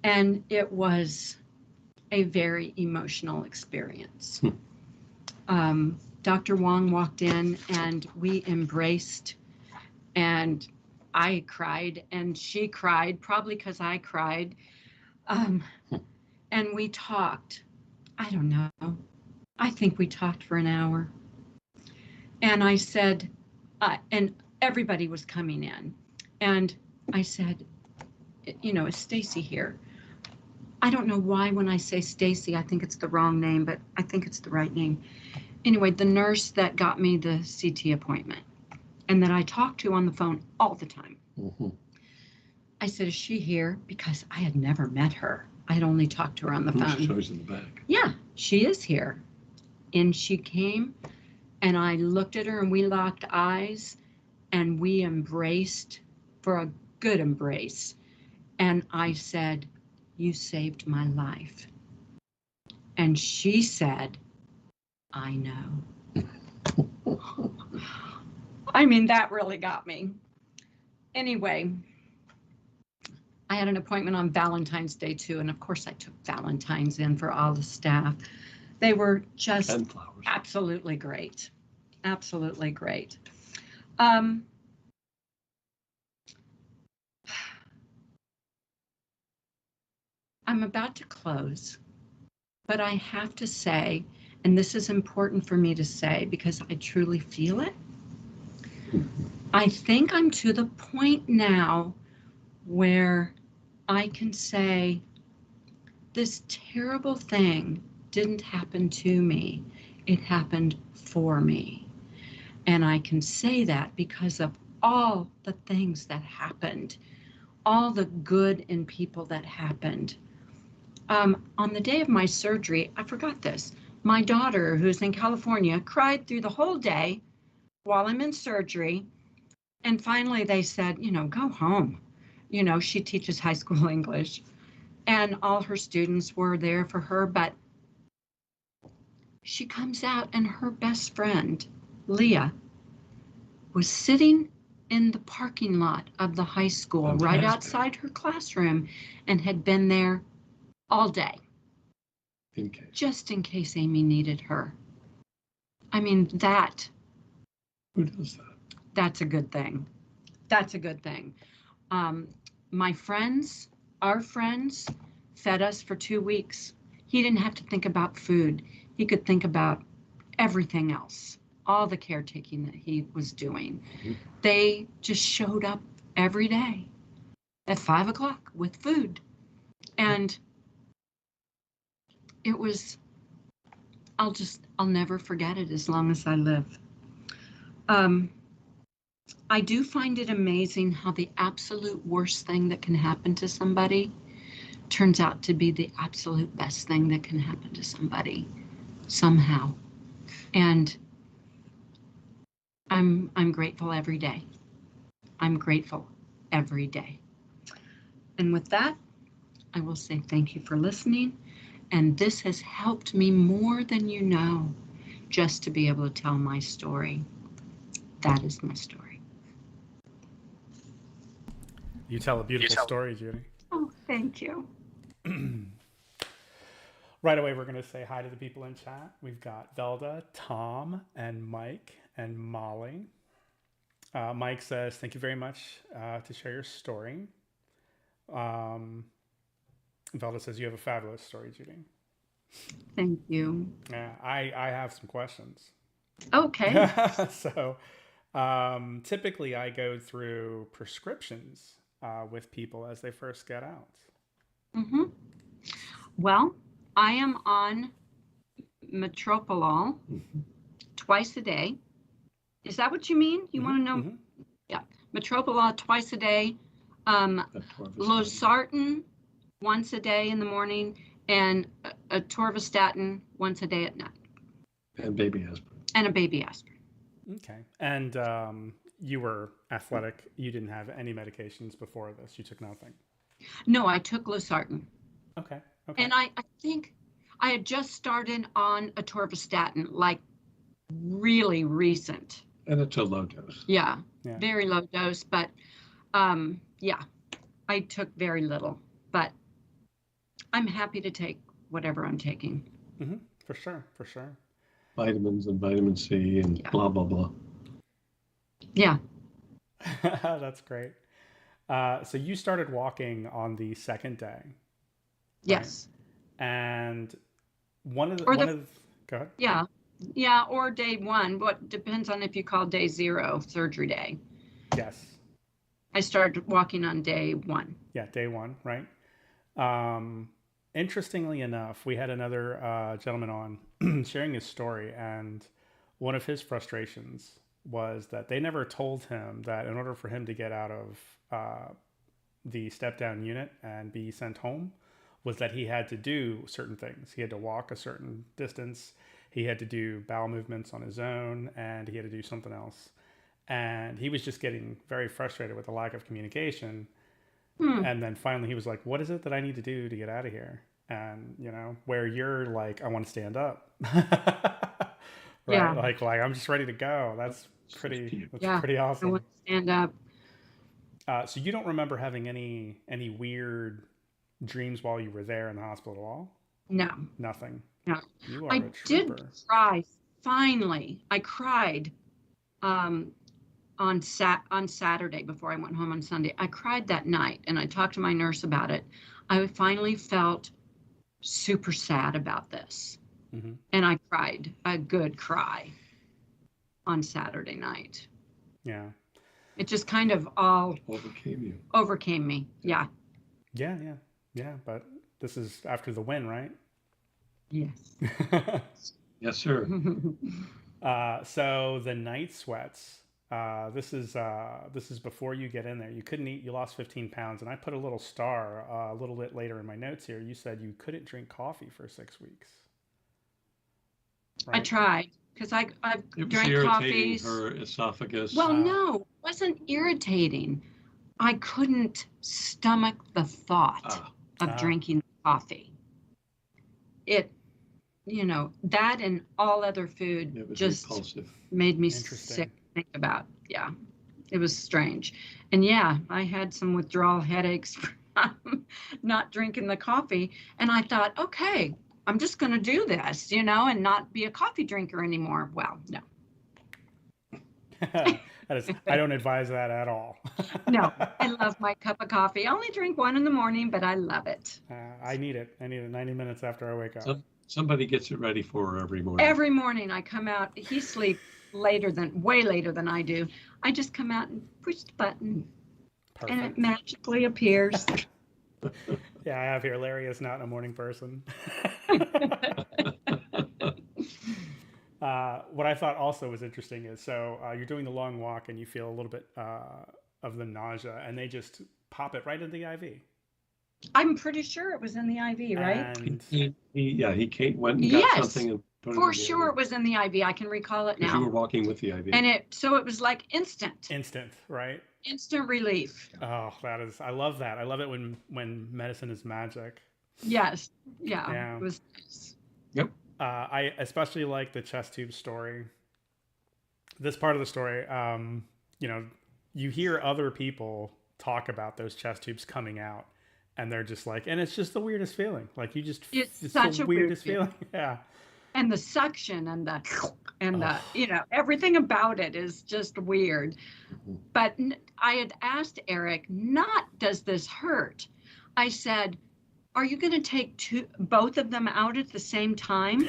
and it was a very emotional experience. Dr. Wong walked in, and we embraced, and I cried, and she cried, probably because I cried. And we talked. I don't know. I think we talked for an hour. And I said, and everybody was coming in. And I said, is Stacy here? I don't know why when I say Stacy, I think it's the wrong name, but I think it's the right name. Anyway, the nurse that got me the CT appointment and that I talked to on the phone all the time. Mm-hmm. I said, is she here? Because I had never met her. I had only talked to her on the phone. She shows in the back. Yeah, she is here. in she came, and I looked at her and we locked eyes and we embraced for a good embrace. And I said, "You saved my life." And she said, "I know." I mean, that really got me. Anyway, I had an appointment on Valentine's Day too, and of course I took Valentine's in for all the staff. They were just absolutely great. Absolutely great. I'm about to close, but I have to say, and this is important for me to say because I truly feel it, I think I'm to the point now where I can say this terrible thing didn't happen to me, it happened for me. And I can say that because of all the things that happened, all the good in people that happened. On the day of my surgery, I forgot this. My daughter, who's in California, cried through the whole day while I'm in surgery. And finally they said, go home. She teaches high school English. And all her students were there for her. But she comes out and her best friend, Leah, was sitting in the parking lot of the high school, Fantastic. Right outside her classroom, and had been there all day. Just in case Amy needed her. I mean, who does that? That's a good thing. That's a good thing. My friends, our friends, fed us for 2 weeks. He didn't have to think about food. He could think about everything else, all the caretaking that he was doing. Mm-hmm. They just showed up every day at 5 o'clock with food. And it was, I'll never forget it as long as I live. I do find it amazing how the absolute worst thing that can happen to somebody turns out to be the absolute best thing that can happen to somebody somehow. And I'm grateful every day. I'm grateful every day. And with that, I will say thank you for listening. And this has helped me more than you know, just to be able to tell my story. That is my story. You tell a beautiful story, Judy. Oh, thank you. Right away, we're going to say hi to the people in chat. We've got Velda, Tom, and Mike, and Molly. Mike says, thank you very much to share your story. Velda says, you have a fabulous story, Judy. Thank you. Yeah, I have some questions. Okay. So typically I go through prescriptions with people as they first get out. Mm-hmm. Well, I am on metoprolol twice a day. Is that what you mean? You want to know? Mm-hmm. Yeah. Metoprolol twice a day. Losartan once a day in the morning, and atorvastatin once a day at night. And baby aspirin. And a baby aspirin. Okay. And you were athletic. You didn't have any medications before this. You took nothing. No, I took losartan. Okay. And I think I had just started on atorvastatin, like really recent. And it's a low dose. Yeah. Very low dose. But yeah, I took very little. But I'm happy to take whatever I'm taking. Mm-hmm. For sure. For sure. Vitamins and vitamin C and blah, blah, blah. Yeah. That's great. So you started walking on the second day. Right? Yes. And go ahead. Yeah. Yeah. Or day one. What depends on if you call day 0 surgery day. Yes. I started walking on day 1. Yeah. Day 1. Right. Interestingly enough, we had another gentleman on sharing his story, and one of his frustrations was that they never told him that in order for him to get out of the step-down unit and be sent home was that he had to do certain things. He had to walk a certain distance. He had to do bowel movements on his own, and he had to do something else. And he was just getting very frustrated with the lack of communication. And then finally he was like, what is it that I need to do to get out of here? And, you know, where you're like, I want to stand up. Right? Yeah. Like I'm just ready to go. That's pretty I awesome. want to stand up. So you don't remember having any weird dreams while you were there in the hospital at all? No. Nothing. No. You are I a trooper. did cry. Finally, I cried on Saturday before I went home on Sunday. I cried that night, and I talked to my nurse about it. I finally felt super sad about this. And I cried a good cry on Saturday night. Yeah. It just kind of all overcame me. Yeah. Yeah. But this is after the win, right? Yes. Yes, sir. So the night sweats. This is before you get in there. You couldn't eat. You lost 15 pounds, and I put a little star a little bit later in my notes here. You said you couldn't drink coffee for 6 weeks. Right? I tried because I've drank coffees. Her esophagus. Well, no, it wasn't irritating. I couldn't stomach the thought of drinking coffee. It, you know, that and all other food just repulsive. Made me sick to think about. Yeah, it was strange. And yeah, I had some withdrawal headaches from not drinking the coffee. And I thought, okay, I'm just going to do this, you know, and not be a coffee drinker anymore. Well, no. I don't advise that at all. No, I love my cup of coffee. I only drink one in the morning, but I love it. I need it. I need it 90 minutes after I wake up. Somebody gets it ready for her every morning. Every morning I come out. He sleeps way later than I do. I just come out and push the button. Perfect. And it magically appears. Yeah, I have here. Larry is not a morning person. What I thought also was interesting is, so you're doing the long walk and you feel a little bit of the nausea, and they just pop it right in the IV. I'm pretty sure it was in the IV, right? And he went and got something and put it in for sure it was in the IV. I can recall it now. You were walking with the IV. And it was like instant, right? Instant relief. Oh, I love that. I love it when medicine is magic. Yes. Yeah. It was nice. Yep. I especially like the chest tube story. This part of the story, you know, you hear other people talk about those chest tubes coming out, and they're just like, and it's just the weirdest feeling. Like it's such the a weirdest feeling. Yeah. And the suction and the you know, everything about it is just weird. But I had asked Eric, not does this hurt? I said, are you going to take both of them out at the same time?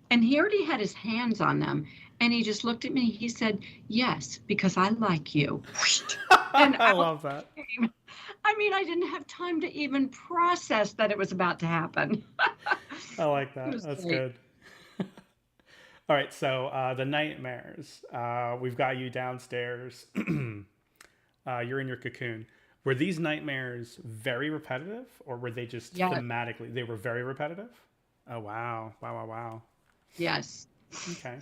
And he already had his hands on them. And he just looked at me. He said, yes, because I like you. And I love that. I mean, I didn't have time to even process that it was about to happen. I like that. That's great. Good. All right. So the nightmares, we've got you downstairs. You're in your cocoon. Were these nightmares very repetitive, or were they just thematically? They were very repetitive? Oh, wow. Wow. Yes. Okay.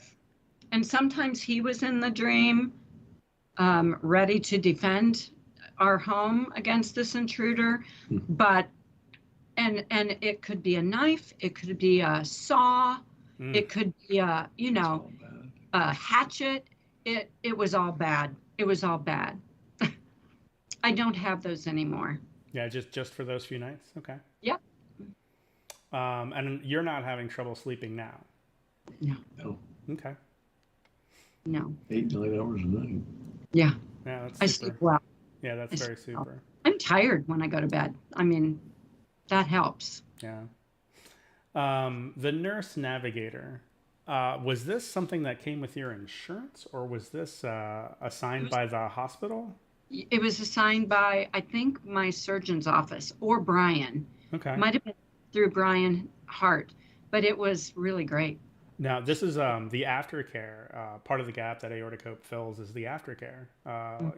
And sometimes he was in the dream, ready to defend our home against this intruder, but, and it could be a knife, it could be a saw, it could be a hatchet. It was all bad. It was all bad. I don't have those anymore. Yeah, just for those few nights? Okay. Yep. And you're not having trouble sleeping now? No. Okay. No. 8-9 hours a night. Yeah. Yeah, that's super. I sleep well. Yeah, that's very super. I'm tired when I go to bed. I mean, that helps. Yeah. The nurse navigator, was this something that came with your insurance, or was this assigned by the hospital? It was assigned by, I think, my surgeon's office or Brian. Okay. Might have been through Brian Hart, but it was really great. Now, this is the aftercare. Part of the gap that Aortic Hope fills is the aftercare.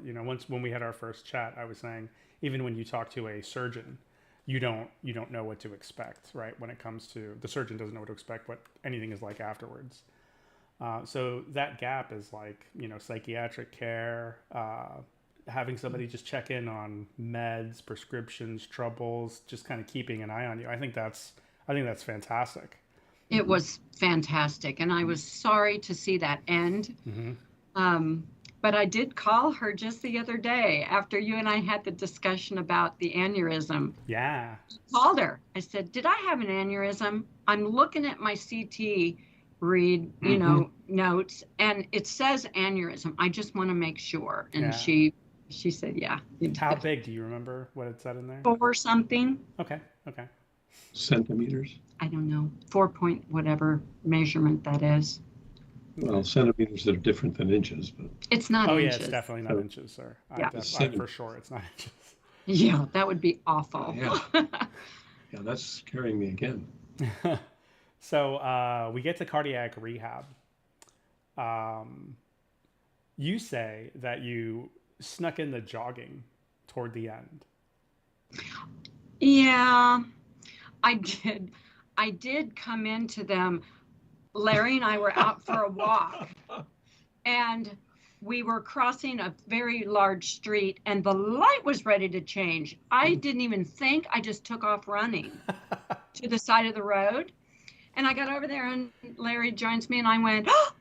You know, when we had our first chat, I was saying, even when you talk to a surgeon, you don't know what to expect, right? When it comes to, the surgeon doesn't know what to expect, what anything is like afterwards. So that gap is like, psychiatric care, having somebody just check in on meds, prescriptions, troubles, just kind of keeping an eye on you. I think that's fantastic. It was fantastic, and I was sorry to see that end. But I did call her just the other day after you and I had the discussion about the aneurysm. Yeah. I called her. I said, "Did I have an aneurysm? I'm looking at my CT read, notes, and it says aneurysm. I just want to make sure." And Yeah. she said, "Yeah." How big? Do you remember what it said in there? 4 something. Okay. Centimeters? I don't know. 4 point whatever measurement that is. Well, centimeters are different than inches, but It's not Oh, inches. yeah, it's definitely not inches, sir. Yeah. For sure, it's not inches. Yeah, that would be awful. yeah, that's scaring me again. So we get to cardiac rehab. You say that you snuck in the jogging toward the end. Yeah, I did. I did come into them. Larry and I were out for a walk, and we were crossing a very large street, and the light was ready to change. I didn't even think. I just took off running to the side of the road, and I got over there, and Larry joins me, and I went, "Oh,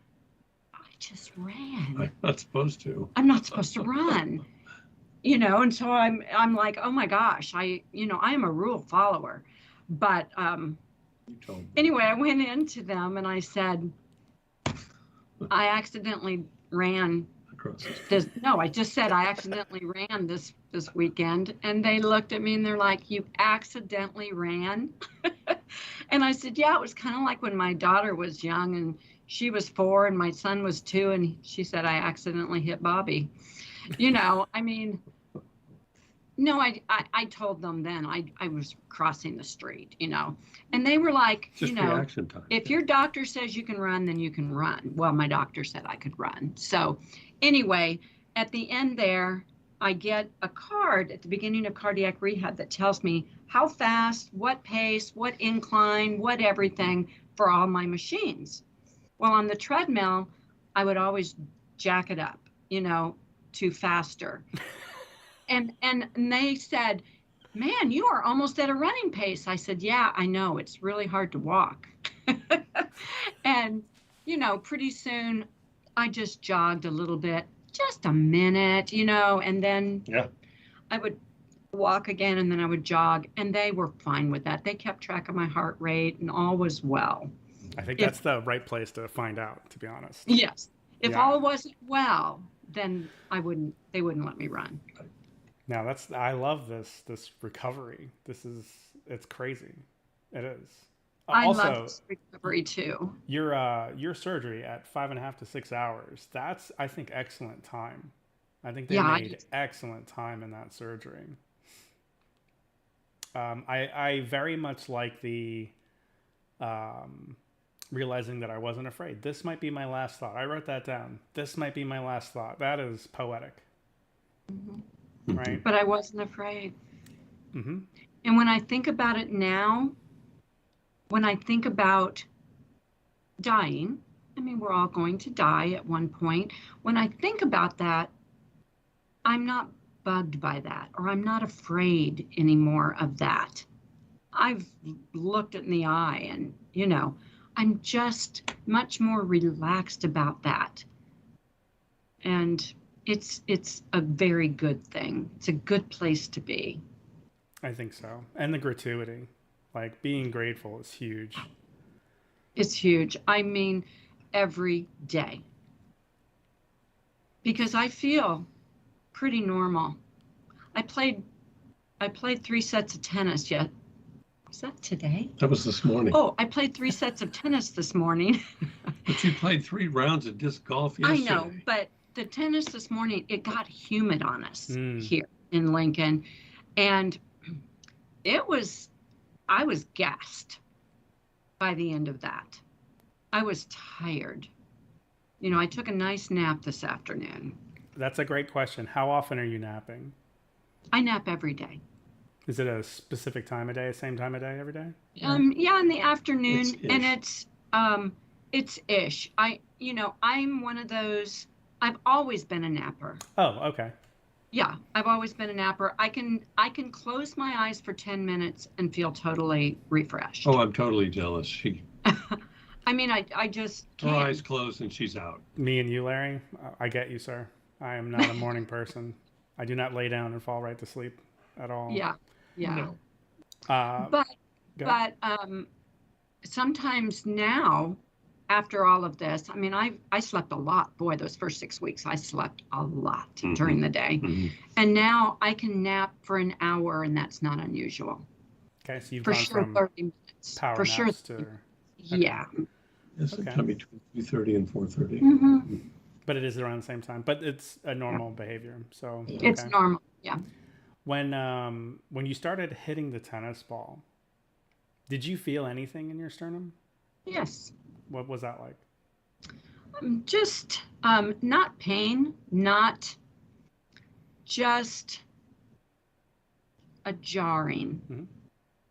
I just ran. I'm not supposed to. I'm not supposed to run." And so I'm like, oh my gosh, I am a rule follower. But anyway, I went into them and I said, I accidentally ran this. No, I just said I accidentally ran this weekend. And they looked at me and they're like, "You accidentally ran?" And I said, "Yeah, it was kind of like when my daughter was young and she was 4 and my son was 2. And she said, I accidentally hit Bobby." No, I told them then I was crossing the street, and they were like, Just reaction time. If your doctor says you can run, then you can run. Well, my doctor said I could run. So anyway, at the end there, I get a card at the beginning of cardiac rehab that tells me how fast, what pace, what incline, what everything for all my machines. Well, on the treadmill, I would always jack it up, to faster. And they said, "Man, you are almost at a running pace." I said, "Yeah, I know. It's really hard to walk." And, pretty soon I just jogged a little bit, just a minute, and then I would walk again and then I would jog. And they were fine with that. They kept track of my heart rate and all was well. I think that's the right place to find out, to be honest. Yes. If all wasn't well, then they wouldn't let me run. Now I love this recovery. It's crazy. It is. I Also, love this recovery too. Your surgery at 5.5 to 6 hours. That's, I think, excellent time. I think they made excellent time in that surgery. I very much like the realizing that I wasn't afraid. This might be my last thought. I wrote that down. This might be my last thought. That is poetic. Mm-hmm. Right. But I wasn't afraid. Mm-hmm. And when I think about it now, when I think about dying, we're all going to die at one point. When I think about that, I'm not bugged by that, or I'm not afraid anymore of that. I've looked it in the eye and, I'm just much more relaxed about that. And it's a very good thing. It's a good place to be. I think so. And the gratuity, like being grateful, is huge. It's huge. Every day. Because I feel pretty normal. I played 3 sets of tennis yet. Was that today? That was this morning. Oh, I played 3 sets of tennis this morning. But you played 3 rounds of disc golf yesterday. I know, but the tennis this morning, it got humid on us here in Lincoln. And I was gassed by the end of that. I was tired. I took a nice nap this afternoon. That's a great question. How often are you napping? I nap every day. Is it a specific time of day, same time of day every day? Yeah, in the afternoon, It's and ish. it's ish. I'm one of those. I've always been a napper. Oh, okay. Yeah, I've always been a napper. I can close my eyes for 10 minutes and feel totally refreshed. Oh, I'm totally jealous. I mean, I just Her eyes can't. closed and she's out. Me and you, Larry, I get you, sir. I am not a morning person. I do not lay down and fall right to sleep at all. Yeah, yeah. No. Uh, But Go ahead. but sometimes now, after all of this, I mean, I slept a lot. Boy, those first 6 weeks, I slept a lot during the day. Mhm. And now I can nap for an hour, and that's not unusual. Okay, so you've For gone sure, from 30 minutes. power For sure. naps to, Yeah. Yes, Okay. sometime between 3:30 and 4:30. hmm but it is around the same time. But it's a normal behavior. So It's okay. normal. Yeah. When you started hitting the tennis ball, did you feel anything in your sternum? Yes. What was that like? Just not pain, not just a jarring, Mhm.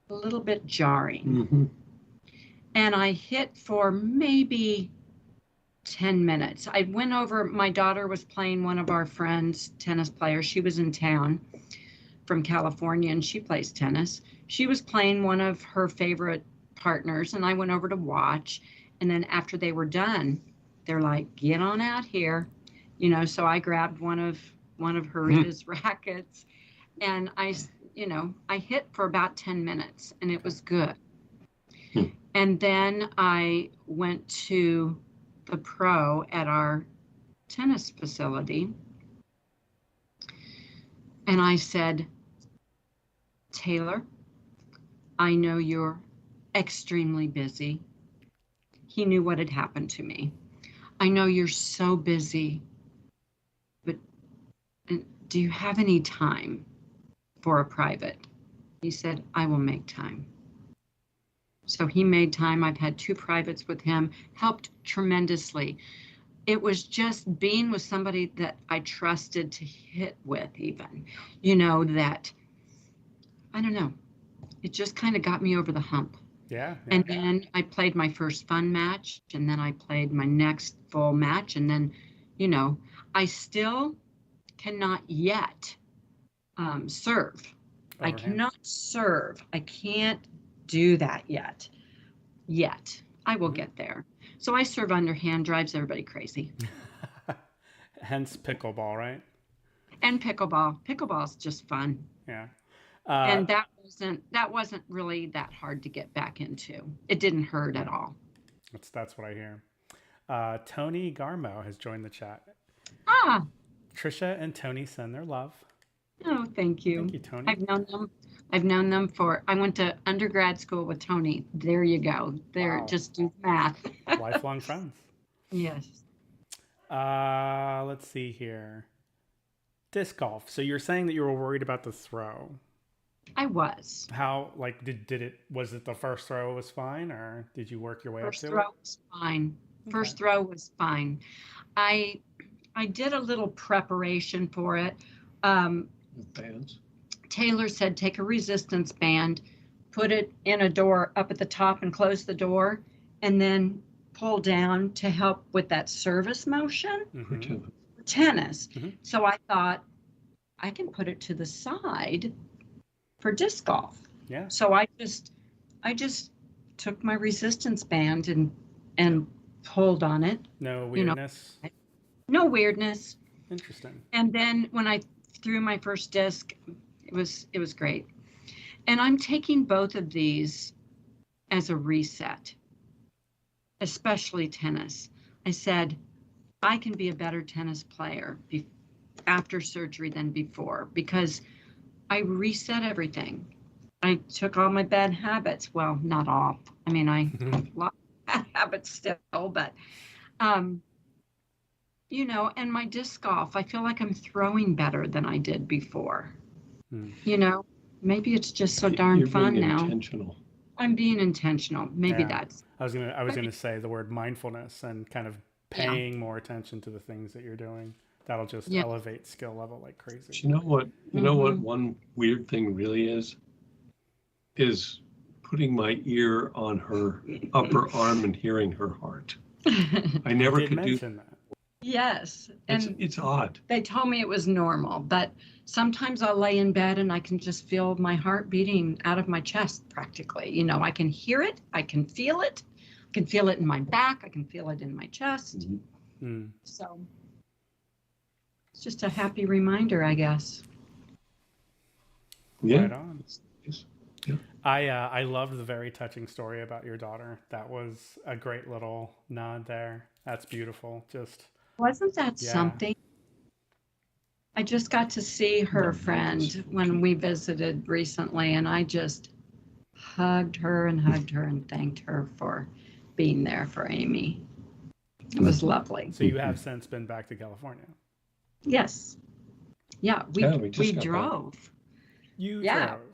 a little bit jarring. Mm-hmm. And I hit for maybe 10 minutes. I went over, my daughter was playing one of our friends, tennis players. She was in town from California and she plays tennis. She was playing one of her favorite partners and I went over to watch. And then after they were done, they're like, get on out here. So I grabbed one of Harita's rackets and I hit for about 10 minutes and it was good. Hmm. And then I went to the pro at our tennis facility and I said, Taylor, I know you're extremely busy. He knew what had happened to me. I know you're so busy, but do you have any time for a private? He said, I will make time. So he made time. I've had 2 privates with him, helped tremendously. It was just being with somebody that I trusted to hit with, even, that, I don't know, it just kind of got me over the hump. Yeah. And then I played my first fun match, and then I played my next full match. And then, I still cannot yet serve. I Overhand. cannot serve. I can't do that yet. I will get there. So I serve underhand, drives everybody crazy. Hence pickleball, right? And pickleball. Pickleball is just fun. Yeah. And that wasn't really that hard to get back into. It didn't hurt at all. That's what I hear. Tony Garmo has joined the chat. Ah, Trisha and Tony send their love. oh, thank you. Thank you, Tony. I've known them I went to undergrad school with Tony. There you go. There, Wow. just do math. Lifelong friends. Yes. Let's see here. Disc golf. So you're saying that you were worried about the throw. I was. How, like, was it the first throw was fine, or did you work your way First up to throw it? was fine. Okay. First throw was fine. I did a little preparation for it. Bands. Taylor said, take a resistance band, put it in a door up at the top and close the door, and then pull down to help with that service motion For Mhm. tennis. Mhm. So I thought I can put it to the side for disc golf. Yeah. So I just took my resistance band and pulled on it. No weirdness. No weirdness. Interesting. And then when I threw my first disc, it was great. And I'm taking both of these as a reset, especially tennis. I said, I can be a better tennis player after surgery than before because I reset everything. I took all my bad habits. Well, not all. I mean, I have a lot of bad habits still, but, and my disc golf, I feel like I'm throwing better than I did before. Maybe it's just so darn You're fun being now. intentional. I'm being intentional. Maybe Yeah. that's. I was gonna say the word mindfulness and kind of paying more attention to the things that you're doing. that'll just Yeah. elevate skill level like crazy. You know what? You know what? Mhm. One weird thing really is putting my ear on her upper arm and hearing her heart. I You never did could do. mention that. Yes, and It's odd. they told me it was normal, but sometimes I'll lay in bed and I can just feel my heart beating out of my chest practically. You know, I can hear it, I can feel it, I can feel it in my back, I can feel it in my chest. Mm. So it's just a happy reminder, I guess. Yeah. Right on. Yeah. I loved the very touching story about your daughter. That was a great little nod there. That's beautiful. Just Wasn't that yeah. something? I just got to see her No, friend just- when we visited recently, and I just hugged her and thanked her for being there for Amy. It was lovely. So you have since been back to California. Yes. Yeah, we just got back. drove. You Yeah. drove.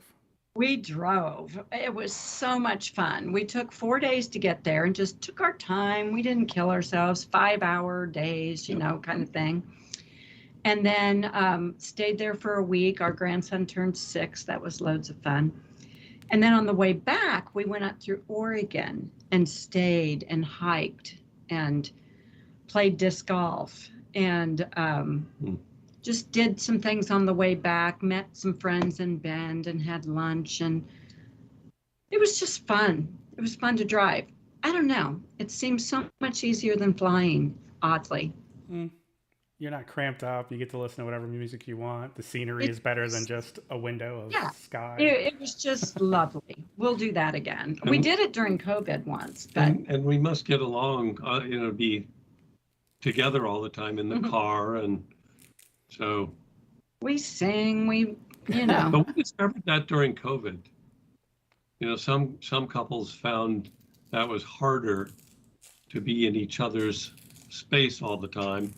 We drove. It was so much fun. We took 4 days to get there and just took our time. We didn't kill ourselves, 5-hour days, you know, kind of thing. And then stayed there for a week. Our grandson turned 6. That was loads of fun. And then on the way back, we went up through Oregon and stayed and hiked and played disc golf and just did some things on the way back, met some friends in Bend and had lunch. And it was just fun. It was fun to drive. I don't know. It seems so much easier than flying, oddly. You're not cramped up. You get to listen to whatever music you want. The scenery is better than just a window of sky. It was just lovely. We'll do that again. We did it during COVID once, but and we must get along, you know, be together all the time in the car. And so we sing, you know. But we discovered that during COVID. You know, some couples found that was harder to be in each other's space all the time.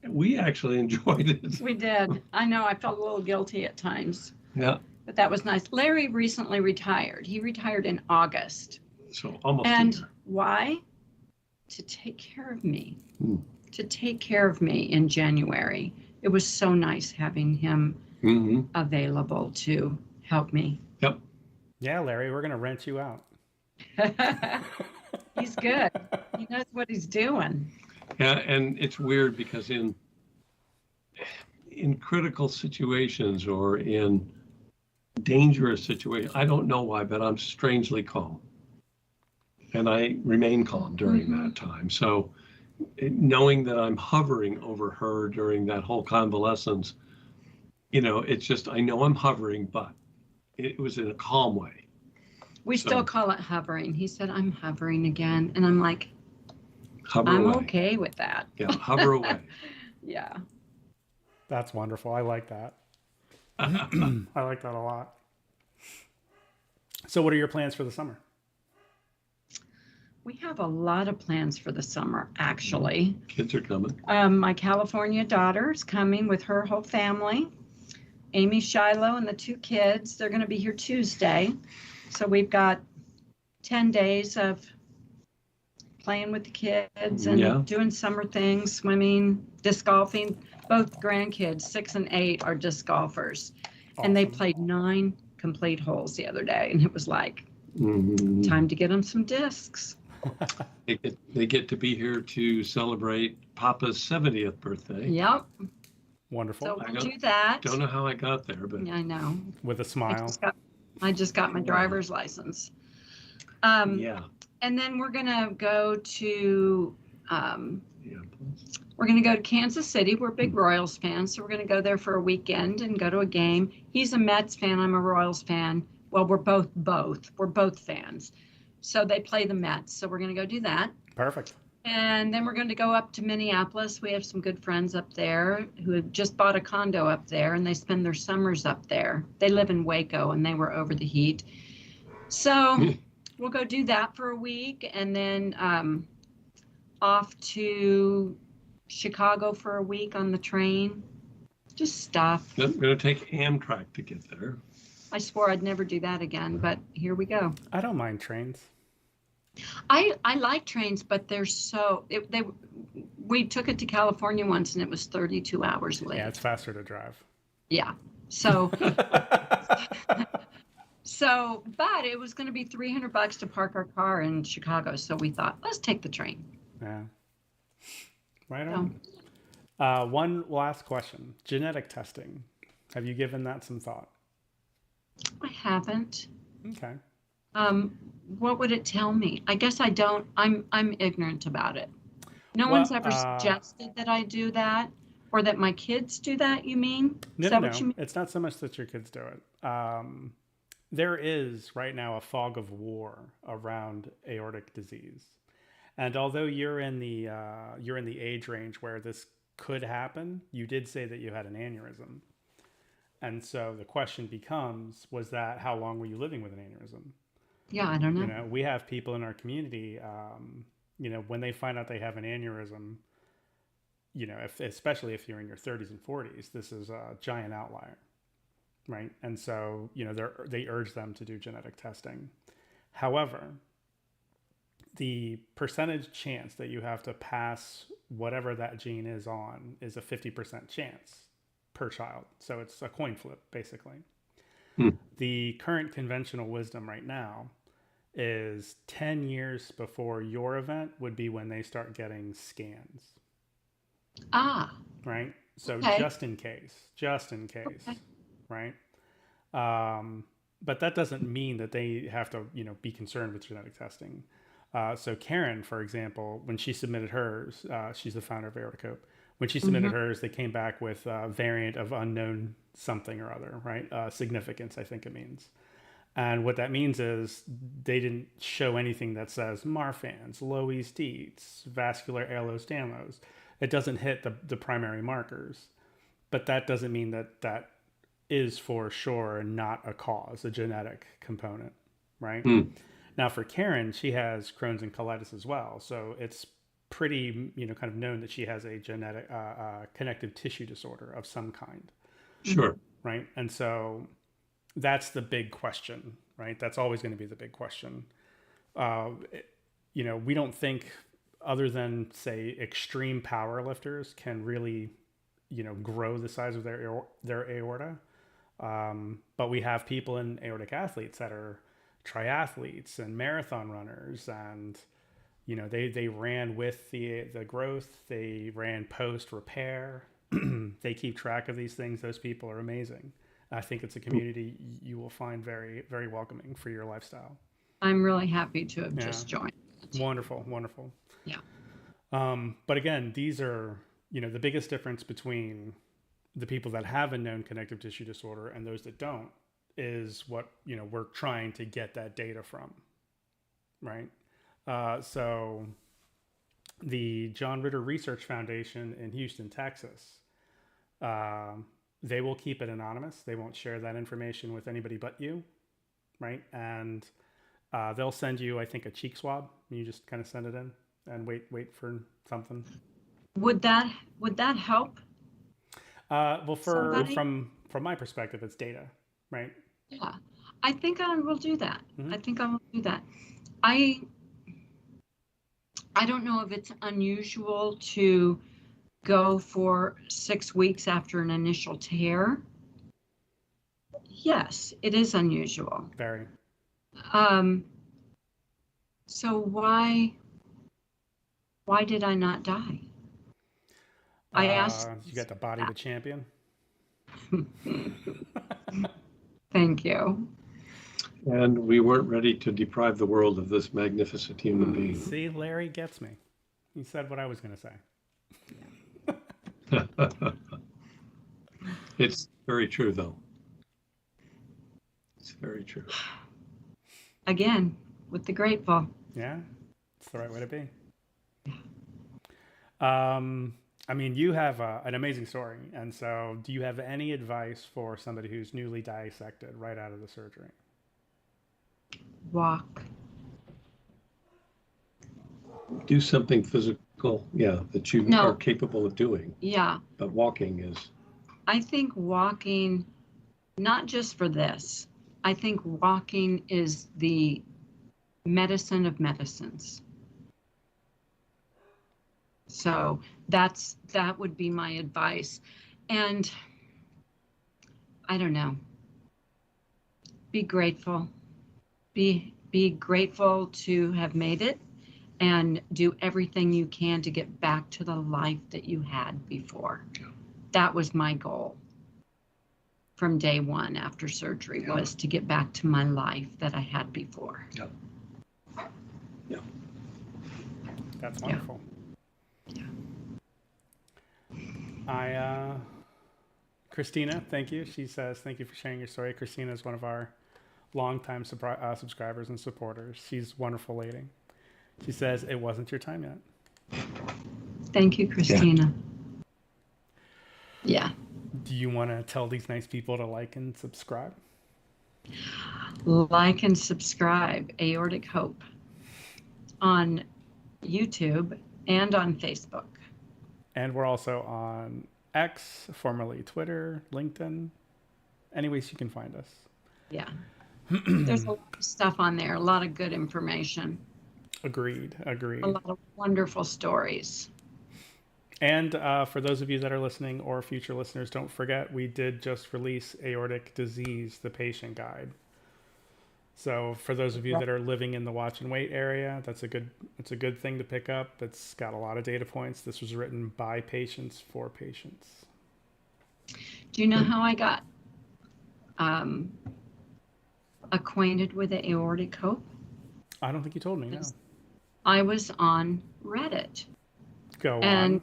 We actually enjoyed it. We did. I know I felt a little guilty at times, Yeah. but that was nice. Larry recently retired. He retired in August. So almost. And why? To take care of me. To take care of me in January. It was so nice having him available to help me. Yep. Yeah, Larry, we're going to rent you out. He's good. He knows what he's doing. Yeah, and it's weird because in critical situations or in dangerous situations, I don't know why, but I'm strangely calm. And I remain calm during that time. So knowing that I'm hovering over her during that whole convalescence, you know, it's just, I know I'm hovering, but it was in a calm way. We still call it hovering. He said, I'm hovering again. And I'm like, Hover I'm away. okay with that. Yeah, hover away. Yeah. That's wonderful. I like that. I like that a lot. So what are your plans for the summer? We have a lot of plans for the summer, actually. Kids are coming. My California daughter's coming with her whole family. Amy, Shiloh, and the 2 kids. They're going to be here Tuesday. So we've got 10 days of playing with the kids and doing summer things, swimming, disc golfing. Both grandkids, 6 and 8, are disc golfers. Awesome. And they played 9 complete holes the other day. And it was like, time to get them some discs. They get to be here to celebrate Papa's 70th birthday. Yep. Wonderful. So we'll do that. Don't know how I got there, but I know. With a smile. I just got my driver's license. And then we're gonna go to Kansas City. We're big Royals fans, so we're gonna go there for a weekend and go to a game. He's a Mets fan. I'm a Royals fan. Well, we're both. We're both fans. So they play the Mets. So we're gonna go do that. Perfect. And then we're going to go up to Minneapolis. We have some good friends up there who have just bought a condo up there, and they spend their summers up there. They live in Waco, and they were over the heat. So we'll go do that for a week, and then off to Chicago for a week on the train. Just stuff. I'm going to take Amtrak to get there. I swore I'd never do that again, but here we go. I don't mind trains. I like trains, but they're we took it to California once and it was 32 hours late. Yeah, it's faster to drive. Yeah. So, but it was going to be $300 to park our car in Chicago. So we thought, let's take the train. Yeah. Right on. One last question. Genetic testing. Have you given that some thought? I haven't. Okay. What would it tell me? I guess I don't. I'm ignorant about it. No one's ever suggested that I do that, or that my kids do that. You mean? No. What you mean? It's not so much that your kids do it. There is right now a fog of war around aortic disease, and although you're in the age range where this could happen, you did say that you had an aneurysm, and so the question becomes: was that how long were you living with an aneurysm? Yeah, I don't know. We have people in our community, when they find out they have an aneurysm, especially if you're in your 30s and 40s, this is a giant outlier, right? And so, they urge them to do genetic testing. However, the percentage chance that you have to pass whatever that gene is on is a 50% chance per child. So it's a coin flip, basically. The current conventional wisdom right now is 10 years before your event would be when they start getting scans. Right? So okay. just in case, okay. Right? But that doesn't mean that they have to, be concerned with genetic testing. So Karen, for example, when she submitted hers, she's the founder of Aortic. When she submitted hers, they came back with a variant of unknown something or other, right? Significance, I think it means. And what that means is they didn't show anything that says Marfan's, Loeys Dietz, vascular Ehlers-Danlos. It doesn't hit the primary markers. But that doesn't mean that is for sure not a cause, a genetic component, right? Now for Karen, she has Crohn's and colitis as well. So it's pretty, kind of known that she has a genetic connective tissue disorder of some kind. Sure. Right. And so that's the big question, right? That's always going to be the big question. We don't think, other than say extreme power lifters can really, grow the size of their aorta. But we have people in aortic athletes that are triathletes and marathon runners, and they ran with the growth, they ran post repair. They keep track of these things. Those people are amazing. I think it's a community you will find very, very welcoming for your lifestyle. I'm really happy to have just joined. Wonderful. Yeah. But again, these are, the biggest difference between the people that have a known connective tissue disorder and those that don't is what, we're trying to get that data from, right? So the John Ritter Research Foundation in Houston, Texas, they will keep it anonymous. They won't share that information with anybody but you, right? And they'll send you, I think, a cheek swab. You just kind of send it in and wait for something. Would that help? Well, from my perspective, it's data, right? Yeah, I think I will do that. Mm-hmm. I think I will do that. I don't know if it's unusual to go for 6 weeks after an initial tear. Yes, it is unusual. Very. So why did I not die? I asked. You got the body of a champion. Thank you. And we weren't ready to deprive the world of this magnificent human being. See, Larry gets me. He said what I was going to say. It's very true, though. It's very true. Again, with the grateful. Yeah, it's the right way to be. I mean, you have an amazing story. And so do you have any advice for somebody who's newly dissected right out of the surgery? Walk. Do something physical, that you are capable of doing. Yeah. But walking is. I think walking, not just for this, I think walking is the medicine of medicines. So that would be my advice. And I don't know, be grateful. Be grateful to have made it, and do everything you can to get back to the life that you had before. Yeah. That was my goal from day one after surgery, Yeah. was to get back to my life that I had before. Yeah. Yeah. That's wonderful. Yeah. Christina, thank you. She says, thank you for sharing your story. Christina is one of our longtime subscribers and supporters. She's a wonderful lady. She says, it wasn't your time yet. Thank you, Christina. Yeah. Do you want to tell these nice people to like and subscribe? Like and subscribe Aortic Hope on YouTube and on Facebook. And we're also on X, formerly Twitter, LinkedIn, any ways you can find us. Yeah. There's a lot of stuff on there, a lot of good information. Agreed. A lot of wonderful stories. And for those of you that are listening or future listeners, don't forget, we did just release Aortic Disease, the Patient Guide. So for those of you that are living in the watch and wait area, it's a good thing to pick up. It's got a lot of data points. This was written by patients for patients. Do you know how I got acquainted with the Aortic Hope? I don't think you told me, no. I was on Reddit. Go and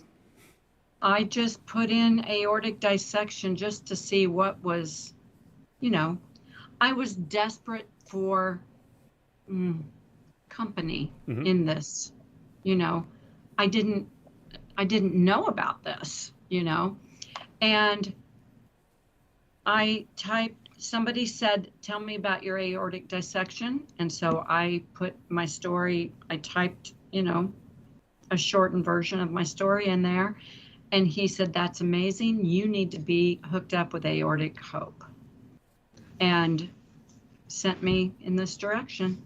on. I just put in aortic dissection just to see what was, I was desperate for company in this. I didn't know about this, and I typed, somebody said, tell me about your aortic dissection. And so I put my story, I typed, a shortened version of my story in there. And he said, that's amazing. You need to be hooked up with Aortic Hope. And sent me in this direction.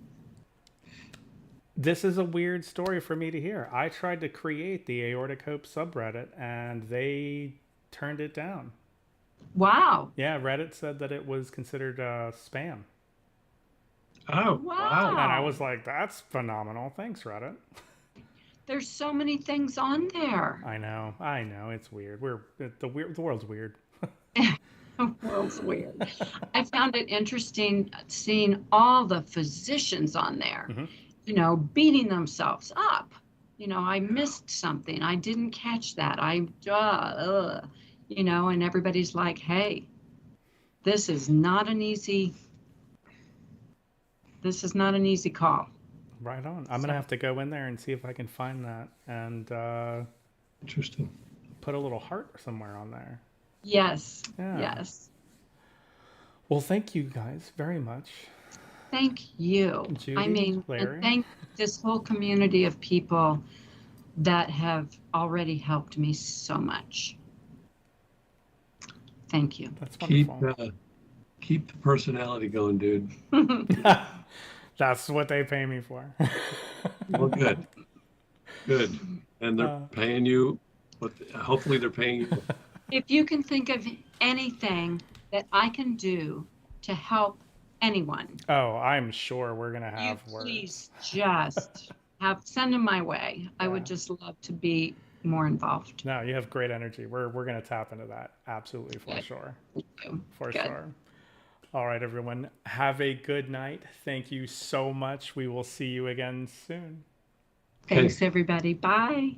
This is a weird story for me to hear. I tried to create the Aortic Hope subreddit and they turned it down. Wow. Yeah, Reddit said that it was considered spam. Oh, wow. And I was like, that's phenomenal. Thanks, Reddit. There's so many things on there. I know. It's weird. The world's weird. The world's weird. I found it interesting seeing all the physicians on there, beating themselves up. I missed something. I didn't catch that. And everybody's like, hey, this is not an easy call. Right on. I'm going to have to go in there and see if I can find that and Interesting. Put a little heart somewhere on there. Yes. Yeah. Yes. Well, thank you guys very much. Thank you. Judy, Larry. And thank this whole community of people that have already helped me so much. Thank you. That's wonderful. Keep the personality going, dude. That's what they pay me for. Well, good. Good. And they're paying you, but hopefully they're paying you. If you can think of anything that I can do to help anyone. Oh, I'm sure we're going to have words. Please just send them my way. Yeah. I would just love to be more involved. No, you have great energy. We're going to tap into that. Absolutely, for sure. Thank you. For sure. All right, everyone. Have a good night. Thank you so much. We will see you again soon. Thanks, everybody. Bye.